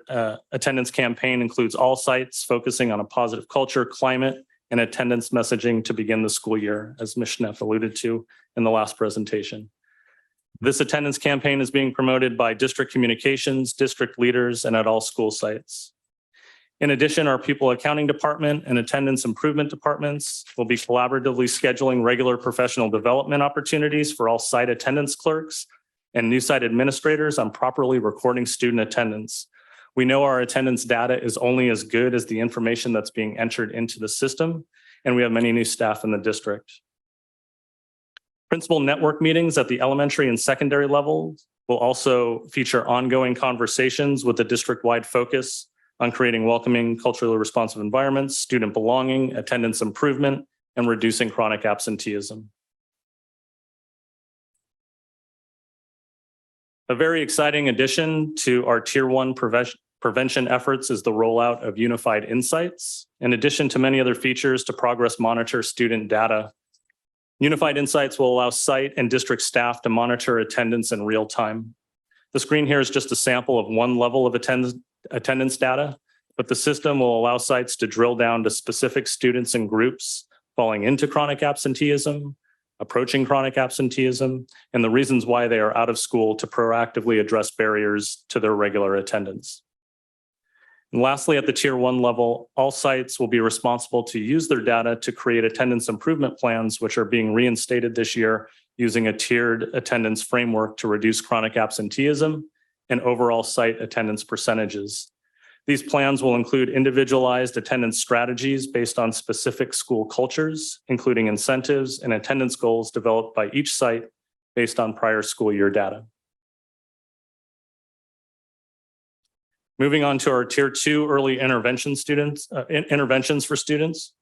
attendance campaign includes all sites focusing on a positive culture, climate, and attendance messaging to begin the school year, as Ms. Schneff alluded to in the last presentation. This attendance campaign is being promoted by district communications, district leaders, and at all school sites. In addition, our people accounting department and attendance improvement departments will be collaboratively scheduling regular professional development opportunities for all site attendance clerks and new site administrators on properly recording student attendance, We know our attendance data is only as good as the information that's being entered into the system, and we have many new staff in the district. Principal network meetings at the elementary and secondary levels will also feature ongoing conversations with a district-wide focus on creating welcoming, culturally responsive environments, student belonging, attendance improvement, and reducing chronic absenteeism. A very exciting addition to our Tier 1 prevention efforts is the rollout of Unified Insights. In addition to many other features to progress monitor student data, Unified Insights will allow site and district staff to monitor attendance in real time. The screen here is just a sample of one level of attendance data, but the system will allow sites to drill down to specific students and groups falling into chronic absenteeism, approaching chronic absenteeism, and the reasons why they are out of school to proactively address barriers to their regular attendance. And lastly, at the Tier 1 level, all sites will be responsible to use their data to create attendance improvement plans, which are being reinstated this year using a tiered attendance framework to reduce chronic absenteeism and overall site attendance percentages. These plans will include individualized attendance strategies based on specific school cultures, including incentives and attendance goals developed by each site based on prior school year data. Moving on to our Tier 2 early intervention interventions for students.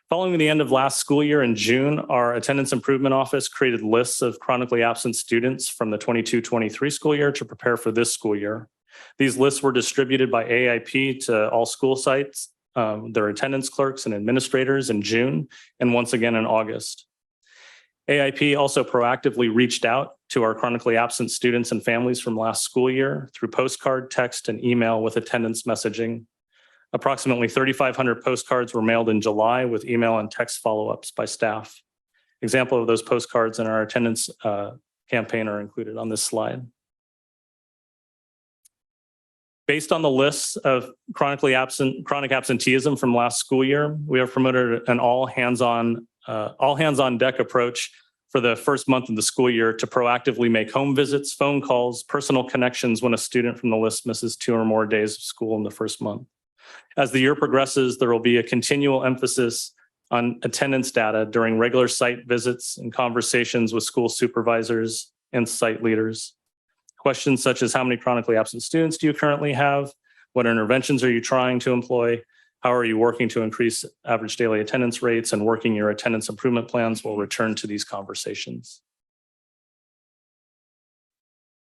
Following the end of last school year in June, our Attendance Improvement Office created lists of chronically absent students from the 22-23 school year to prepare for this school year. These lists were distributed by AIP to all school sites, their attendance clerks and administrators in June, and once again in August. AIP also proactively reached out to our chronically absent students and families from last school year through postcard, text, and email with attendance messaging. Approximately 3,500 postcards were mailed in July with email and text follow-ups by staff. Example of those postcards in our attendance campaign are included on this slide. Based on the lists of chronic absenteeism from last school year, we have promoted an all hands on deck approach for the first month of the school year to proactively make home visits, phone calls, personal connections when a student from the list misses 2 or more days of school in the first month. As the year progresses, there will be a continual emphasis on attendance data during regular site visits and conversations with school supervisors and site leaders. Questions such as how many chronically absent students do you currently have? What interventions are you trying to employ? How are you working to increase average daily attendance rates and working your attendance improvement plans will return to these conversations.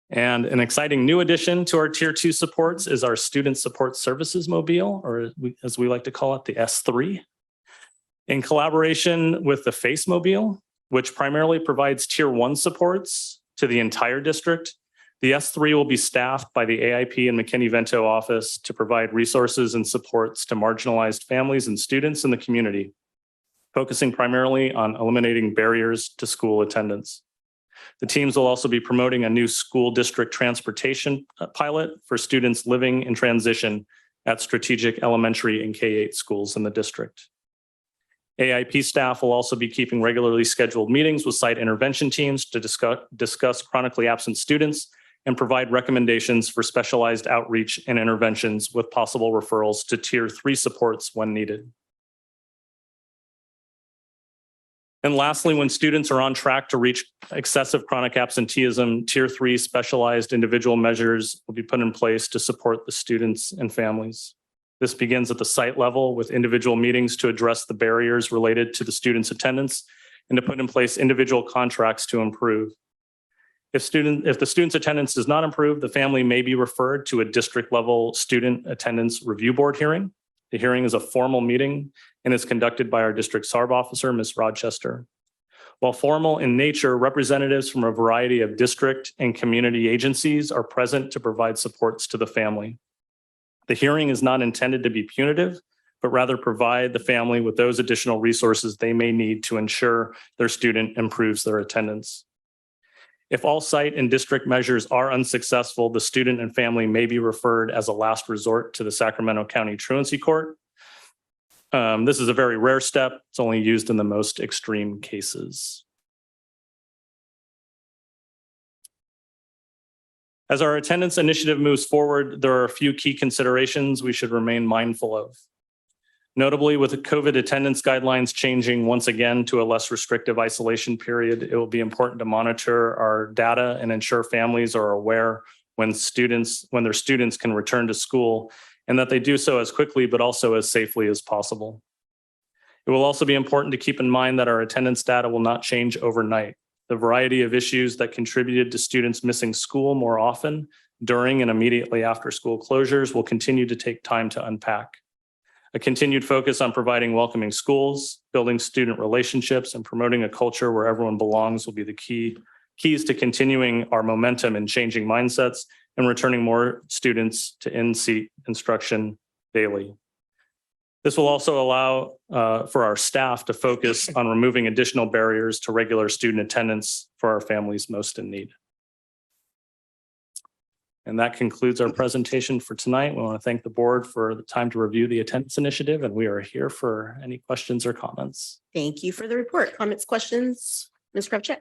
And an exciting new addition to our Tier 2 supports is our Student Support Services Mobile, or as we like to call it, the S3. In collaboration with the FACE Mobile, which primarily provides Tier 1 supports to the entire district, the S3 will be staffed by the AIP and McKinney-Vento office to provide resources and supports to marginalized families and students in the community, focusing primarily on eliminating barriers to school attendance. The teams will also be promoting a new school district transportation pilot for students living in transition at strategic elementary and K-8 schools in the district. AIP staff will also be keeping regularly scheduled meetings with site intervention teams to discuss chronically absent students and provide recommendations for specialized outreach and interventions with possible referrals to Tier 3 supports when needed. And lastly, when students are on track to reach excessive chronic absenteeism, Tier 3 specialized individual measures will be put in place to support the students and families. This begins at the site level with individual meetings to address the barriers related to the students' attendance and to put in place individual contracts to improve. If the student's attendance does not improve, the family may be referred to a district level student attendance review board hearing. The hearing is a formal meeting and is conducted by our district SARB officer, Ms. Rochester. While formal in nature, representatives from a variety of district and community agencies are present to provide supports to the family. The hearing is not intended to be punitive, but rather provide the family with those additional resources they may need to ensure their student improves their attendance. If all site and district measures are unsuccessful, the student and family may be referred as a last resort to the Sacramento County Truancy Court. This is a very rare step. It's only used in the most extreme cases. As our attendance initiative moves forward, there are a few key considerations we should remain mindful of. Notably, with the COVID attendance guidelines changing once again to a less restrictive isolation period, it will be important to monitor our data and ensure families are aware when their students can return to school, and that they do so as quickly but also as safely as possible. It will also be important to keep in mind that our attendance data will not change overnight. The variety of issues that contributed to students missing school more often during and immediately after school closures will continue to take time to unpack. A continued focus on providing welcoming schools, building student relationships, and promoting a culture where everyone belongs will be the keys to continuing our momentum in changing mindsets and returning more students to in-seat instruction daily. This will also allow for our staff to focus on removing additional barriers to regular student attendance for our families most in need. And that concludes our presentation for tonight. We want to thank the board for the time to review the attendance initiative, and we are here for any questions or comments. Thank you for the report. Comments, questions, Ms. Kravchuk?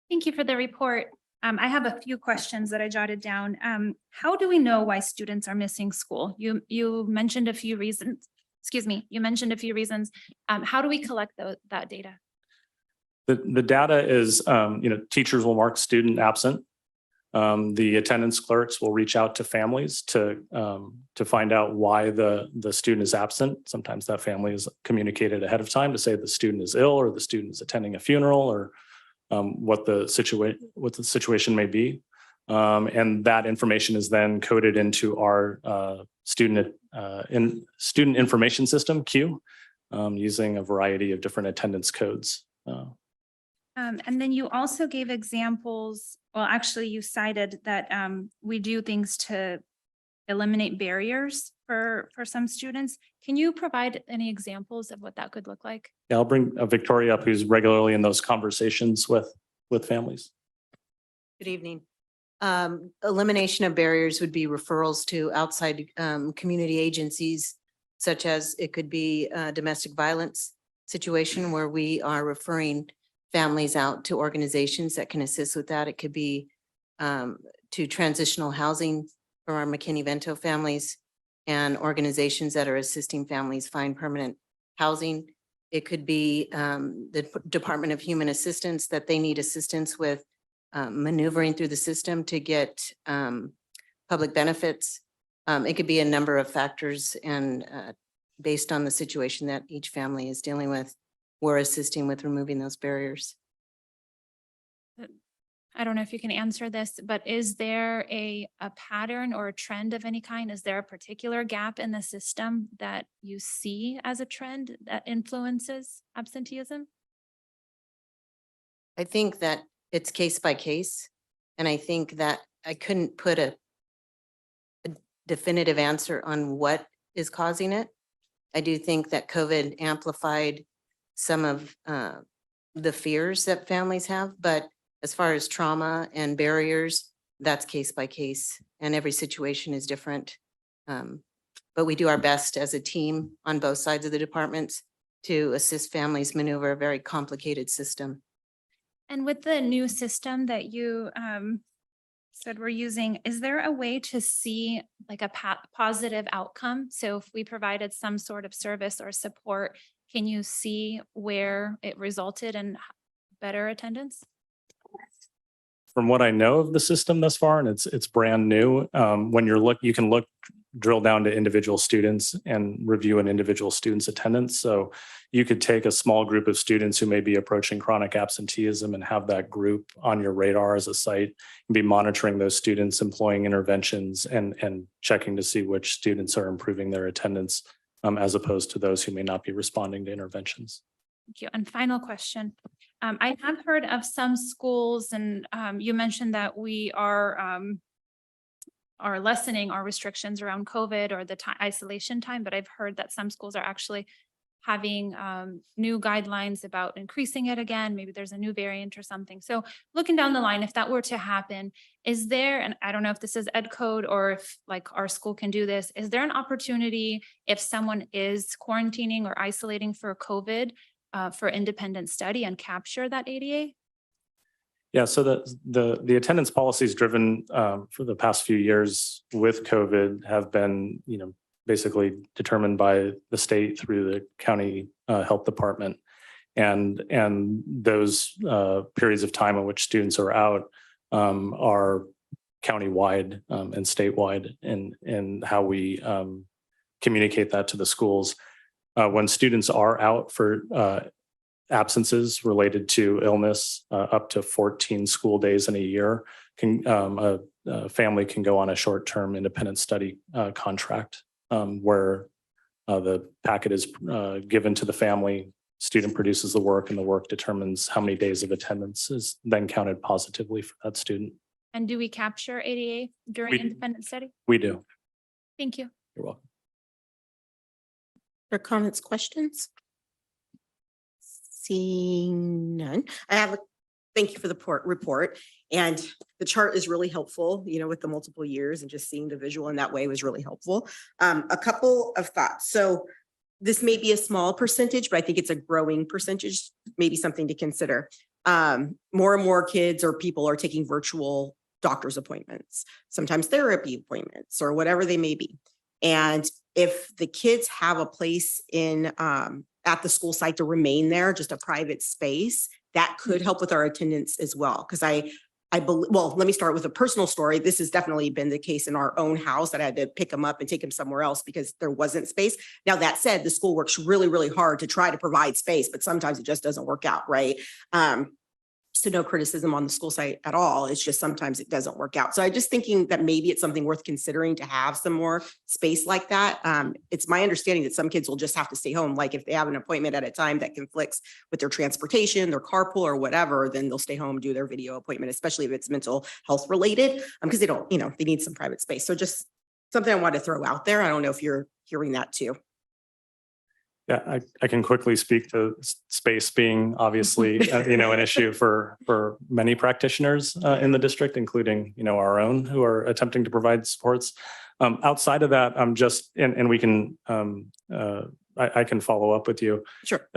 Thank you for the report. I have a few questions that I jotted down. How do we know why students are missing school? You mentioned a few reasons. Excuse me. You mentioned a few reasons. How do we collect that data? The data is, teachers will mark student absent. The attendance clerks will reach out to families to find out why the student is absent. Sometimes that family is communicated ahead of time to say the student is ill or the student is attending a funeral or what the situation may be. And that information is then coded into our student information system, Q, using a variety of different attendance codes. And then you also gave examples. Well, actually, you cited that we do things to eliminate barriers for some students. Can you provide any examples of what that could look like? Yeah, I'll bring Victoria up, who's regularly in those conversations with families. Good evening. Elimination of barriers would be referrals to outside community agencies, such as it could be a domestic violence situation where we are referring families out to organizations that can assist with that. It could be to transitional housing for our McKinney-Vento families and organizations that are assisting families find permanent housing. It could be the Department of Human Assistance that they need assistance with maneuvering through the system to get public benefits. It could be a number of factors, and based on the situation that each family is dealing with, we're assisting with removing those barriers. I don't know if you can answer this, but is there a pattern or a trend of any kind? Is there a particular gap in the system that you see as a trend that influences absenteeism? I think that it's case by case. And I think that I couldn't put a definitive answer on what is causing it. I do think that COVID amplified some of the fears that families have, but as far as trauma and barriers, that's case by case, and every situation is different. But we do our best as a team on both sides of the departments to assist families maneuver a very complicated system. And with the new system that you said we're using, is there a way to see like a positive outcome? So if we provided some sort of service or support, can you see where it resulted in better attendance? From what I know of the system thus far, and it's brand new, when you can drill down to individual students and review an individual student's attendance. So you could take a small group of students who may be approaching chronic absenteeism and have that group on your radar as a site and be monitoring those students, employing interventions and checking to see which students are improving their attendance as opposed to those who may not be responding to interventions. Thank you. And final question. I have heard of some schools, and you mentioned that we are lessening our restrictions around COVID or the isolation time, but I've heard that some schools are actually having new guidelines about increasing it again. Maybe there's a new variant or something. So looking down the line, if that were to happen, is there, and I don't know if this is ed code or if like our school can do this, is there an opportunity if someone is quarantining or isolating for COVID for independent study and capture that ADA? Yeah, so the attendance policies driven for the past few years with COVID have been, basically determined by the state through the county health department. And those periods of time in which students are out are countywide and statewide in how we communicate that to the schools. When students are out for absences related to illness, up to 14 school days in a year, a family can go on a short-term independent study contract where the packet is given to the family, student produces the work, and the work determines how many days of attendance is then counted positively for that student. And do we capture ADA during We- independent study? We do. Thank you. You're welcome. Or comments, questions? Seeing none, thank you for the report. And the chart is really helpful, with the multiple years, and just seeing the visual in that way was really helpful. A couple of thoughts. So this may be a small percentage, but I think it's a growing percentage, maybe something to consider. More and more kids or people are taking virtual doctor's appointments, sometimes therapy appointments, or whatever they may be. And if the kids have a place in at the school site to remain there, just a private space, that could help with our attendance as well. Because I believe, well, let me start with a personal story. This has definitely been the case in our own house, that I had to pick them up and take them somewhere else because there wasn't space. Now, that said, the school works really, really hard to try to provide space, but sometimes it just doesn't work out, right? So no criticism on the school site at all. It's just sometimes it doesn't work out. So I'm just thinking that maybe it's something worth considering to have some more space like that. It's my understanding that some kids will just have to stay home. Like if they have an appointment at a time that conflicts with their transportation, their carpool or whatever, then they'll stay home, do their video appointment, especially if it's mental health related, because they don't, they need some private space. So just something I want to throw out there. I don't know if you're hearing that too. Yeah, I can quickly speak to space being obviously, an issue for many practitioners in the district, including, our own who are attempting to provide supports. Outside of that, I'm just, and we can, I can follow up with you. Sure.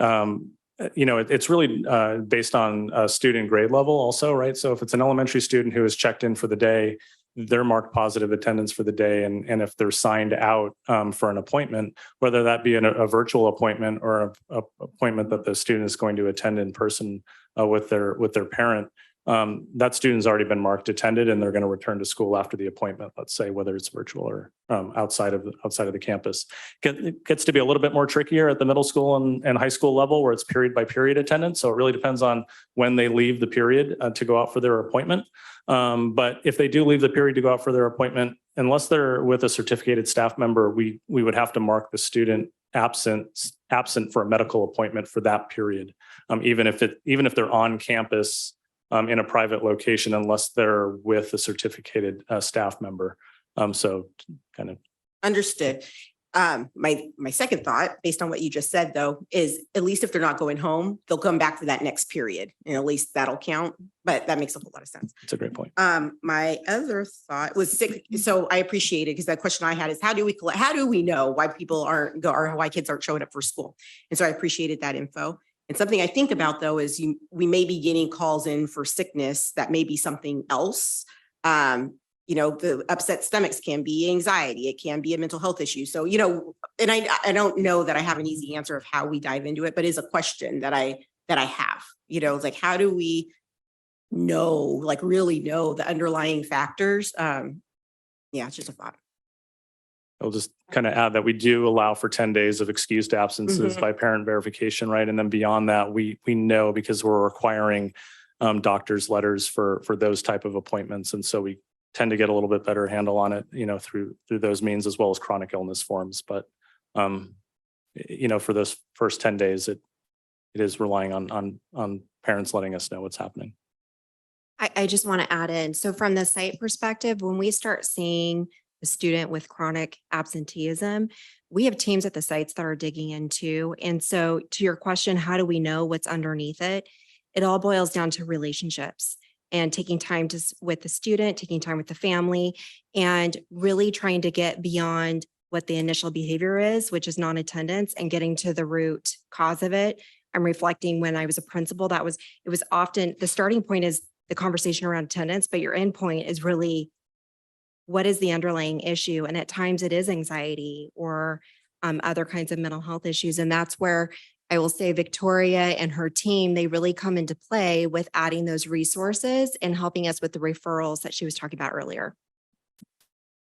It's really based on student grade level also, right? So if it's an elementary student who is checked in for the day, they're marked positive attendance for the day. And if they're signed out for an appointment, whether that be a virtual appointment or a appointment that the student is going to attend in person with their parent, that student's already been marked attended and they're going to return to school after the appointment, let's say, whether it's virtual or outside of the campus. It gets to be a little bit more trickier at the middle school and high school level where it's period by period attendance. So it really depends on when they leave the period to go out for their appointment. But if they do leave the period to go out for their appointment, unless they're with a certificated staff member, we would have to mark the student absent for a medical appointment for that period. Even if they're on campus in a private location, unless they're with a certificated staff member. So kind of. Understood. My second thought, based on what you just said, though, is at least if they're not going home, they'll come back for that next period, and at least that'll count. But that makes a whole lot of sense. That's a great point. My other thought was sick. So I appreciate it, because that question I had is how do we know why people aren't or why kids aren't showing up for school? And so I appreciated that info. And something I think about, though, is we may be getting calls in for sickness that may be something else. The upset stomachs can be anxiety. It can be a mental health issue. So, and I don't know that I have an easy answer of how we dive into it, but is a question that I have, like, how do we really know the underlying factors? It's just a thought. I'll just kind of add that we do allow for 10 days of excused absences Mhm. by parent verification, right? And then beyond that, we know because we're requiring doctor's letters for those type of appointments. And so we tend to get a little bit better handle on it, through those means, as well as chronic illness forms. But, for those first 10 days, it is relying on parents letting us know what's happening. I just want to add in, so from the site perspective, when we start seeing a student with chronic absenteeism, we have teams at the sites that are digging into. And so to your question, how do we know what's underneath it? It all boils down to relationships and taking time with the student, taking time with the family, and really trying to get beyond what the initial behavior is, which is non-attendance, and getting to the root cause of it. I'm reflecting when I was a principal, it was often the starting point is the conversation around attendance, but your endpoint is really what is the underlying issue? And at times it is anxiety or other kinds of mental health issues. And that's where I will say Victoria and her team, they really come into play with adding those resources and helping us with the referrals that she was talking about earlier.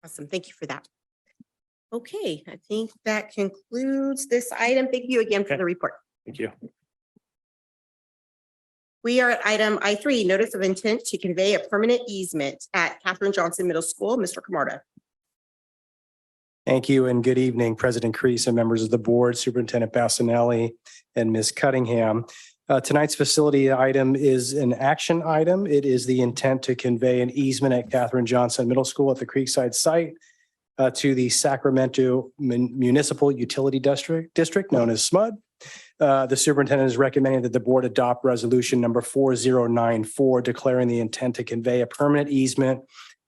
Awesome. Thank you for that. Okay, I think that concludes this item. Thank you again for Okay. the report. Thank you. We are at item I3, notice of intent to convey a permanent easement at Catherine Johnson Middle School. Mr. Camarda. Thank you and good evening, President Crease and members of the board, Superintendent Bassanelli and Ms. Cunningham. Tonight's facility item is an action item. It is the intent to convey an easement at Catherine Johnson Middle School at the Creekside site to the Sacramento Municipal Utility District, known as SMUD. The superintendent is recommending that the board adopt resolution number 4094, declaring the intent to convey a permanent easement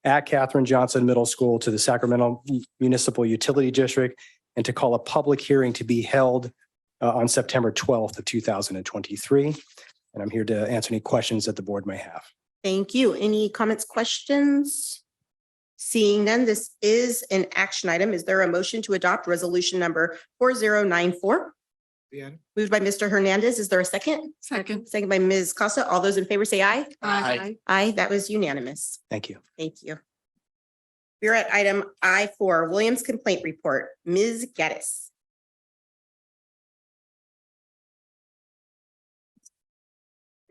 at Catherine Johnson Middle School to the Sacramento Municipal Utility District and to call a public hearing to be held on September 12th of 2023. And I'm here to answer any questions that the board may have. Thank you. Any comments, questions? Seeing none, this is an action item. Is there a motion to adopt resolution number 4094? Yeah. Moved by Mr. Hernandez. Is there a second? Second. Second by Ms. Costa. All those in favor say aye. Aye. Aye, that was unanimous. Thank you. Thank you. We're at item I4, Williams Complaint Report. Ms. Gaddis.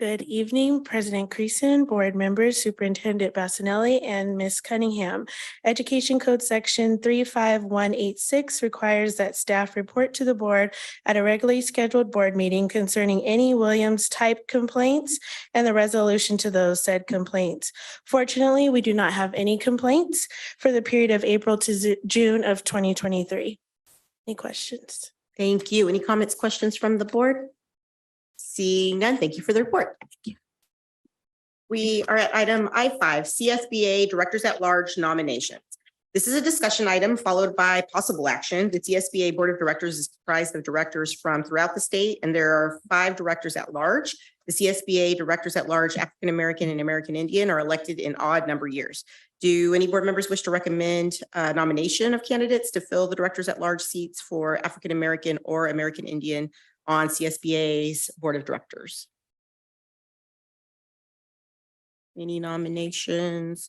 Good evening, President Creason, board members, Superintendent Bassanelli, and Ms. Cunningham. Education Code Section 35186 requires that staff report to the board at a regularly scheduled board meeting concerning any Williams type complaints and the resolution to those said complaints. Fortunately, we do not have any complaints for the period of April to June of 2023. Any questions? Thank you. Any comments, questions from the board? Seeing none, thank you for the report. We are at item I5, CSBA Directors at Large nominations. This is a discussion item followed by possible action. The CSBA Board of Directors is comprised of directors from throughout the state, and there are 5 directors at large. The CSBA Directors at Large, African American and American Indian, are elected in odd number years. Do any board members wish to recommend a nomination of candidates to fill the Directors at Large seats for African American or American Indian on CSBA's Board of Directors? Any nominations?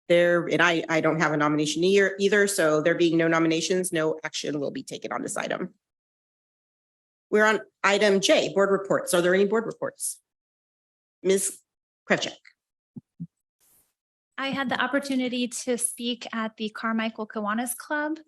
There, and I don't have a nomination either, so there being no nominations, no action will be taken on this item. We're on item J, board reports. Are there any board reports? Ms. Krevchuk. I had the opportunity to speak at the Carmichael Kiwanis Club.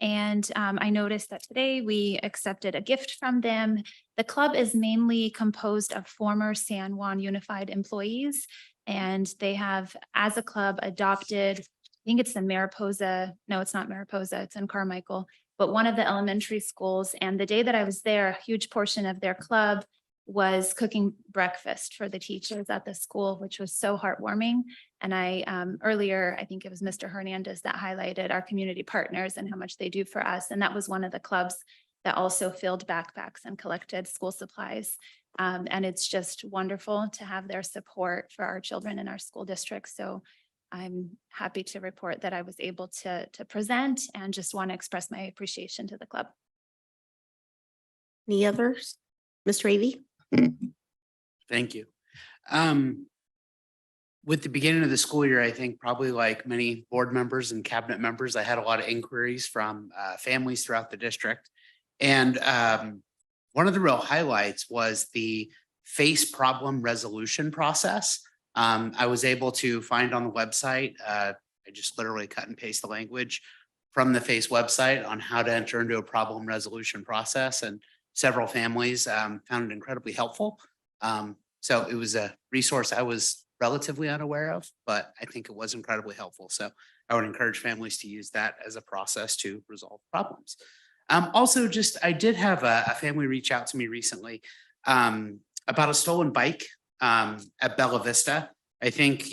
And I noticed that today we accepted a gift from them. The club is mainly composed of former San Juan Unified employees, and they have, as a club, adopted, I think it's the Mariposa, no, it's not Mariposa, it's in Carmichael, but one of the elementary schools. And the day that I was there, a huge portion of their club was cooking breakfast for the teachers at the school, which was so heartwarming. And I earlier, I think it was Mr. Hernandez that highlighted our community partners and how much they do for us. And that was one of the clubs that also filled backpacks and collected school supplies. And it's just wonderful to have their support for our children in our school district. So I'm happy to report that I was able to present and just want to express my appreciation to the club. Any others? Mr. Avey? Thank you. With the beginning of the school year, I think probably like many board members and cabinet members, I had a lot of inquiries from families throughout the district. And one of the real highlights was the FACE problem resolution process. I was able to find on the website, I just literally cut and paste the language from the FACE website on how to enter into a problem resolution process. And several families found it incredibly helpful. So it was a resource I was relatively unaware of, but I think it was incredibly helpful. So I would encourage families to use that as a process to resolve problems. Also, I did have a family reach out to me recently about a stolen bike at Bella Vista. I think,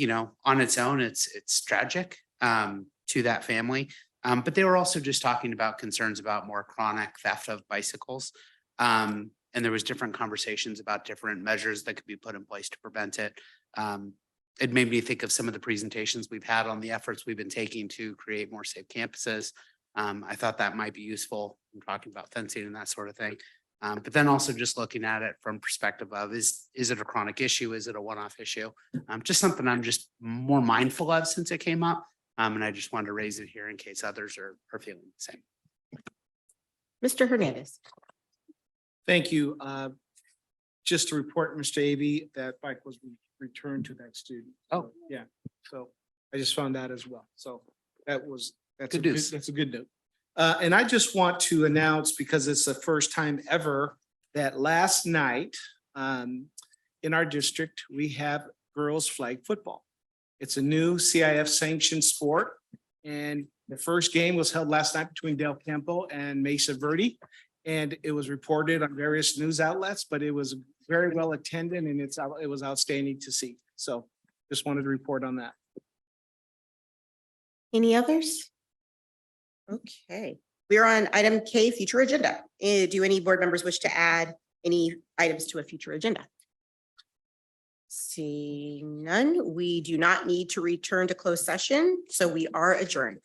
on its own, it's tragic to that family. But they were also just talking about concerns about more chronic theft of bicycles. And there was different conversations about different measures that could be put in place to prevent it. it made me think of some of the presentations we've had on the efforts we've been taking to create more safe campuses. I thought that might be useful in talking about fencing and that sort of thing. But then also just looking at it from perspective of is it a chronic issue? Is it a one-off issue? Just something I'm just more mindful of since it came up. And I just wanted to raise it here in case others are feeling the same. Mr. Hernandez. Thank you. Just to report, Mr. Avey, that bike was returned to that student. Oh. Yeah, so I just found that as well. So that's Good news. That's a good note. And I just want to announce, because it's the first time ever, that last night in our district, we have girls flag football. It's a new CIF sanctioned sport. And the first game was held last night between Del Campo and Mesa Verde. And it was reported on various news outlets, but it was very well attended and it was outstanding to see. So just wanted to report on that. Any others? Okay, we're on item K, future agenda. Do any board members wish to add any items to a future agenda? Seeing none, we do not need to return to closed session, so we are adjourned.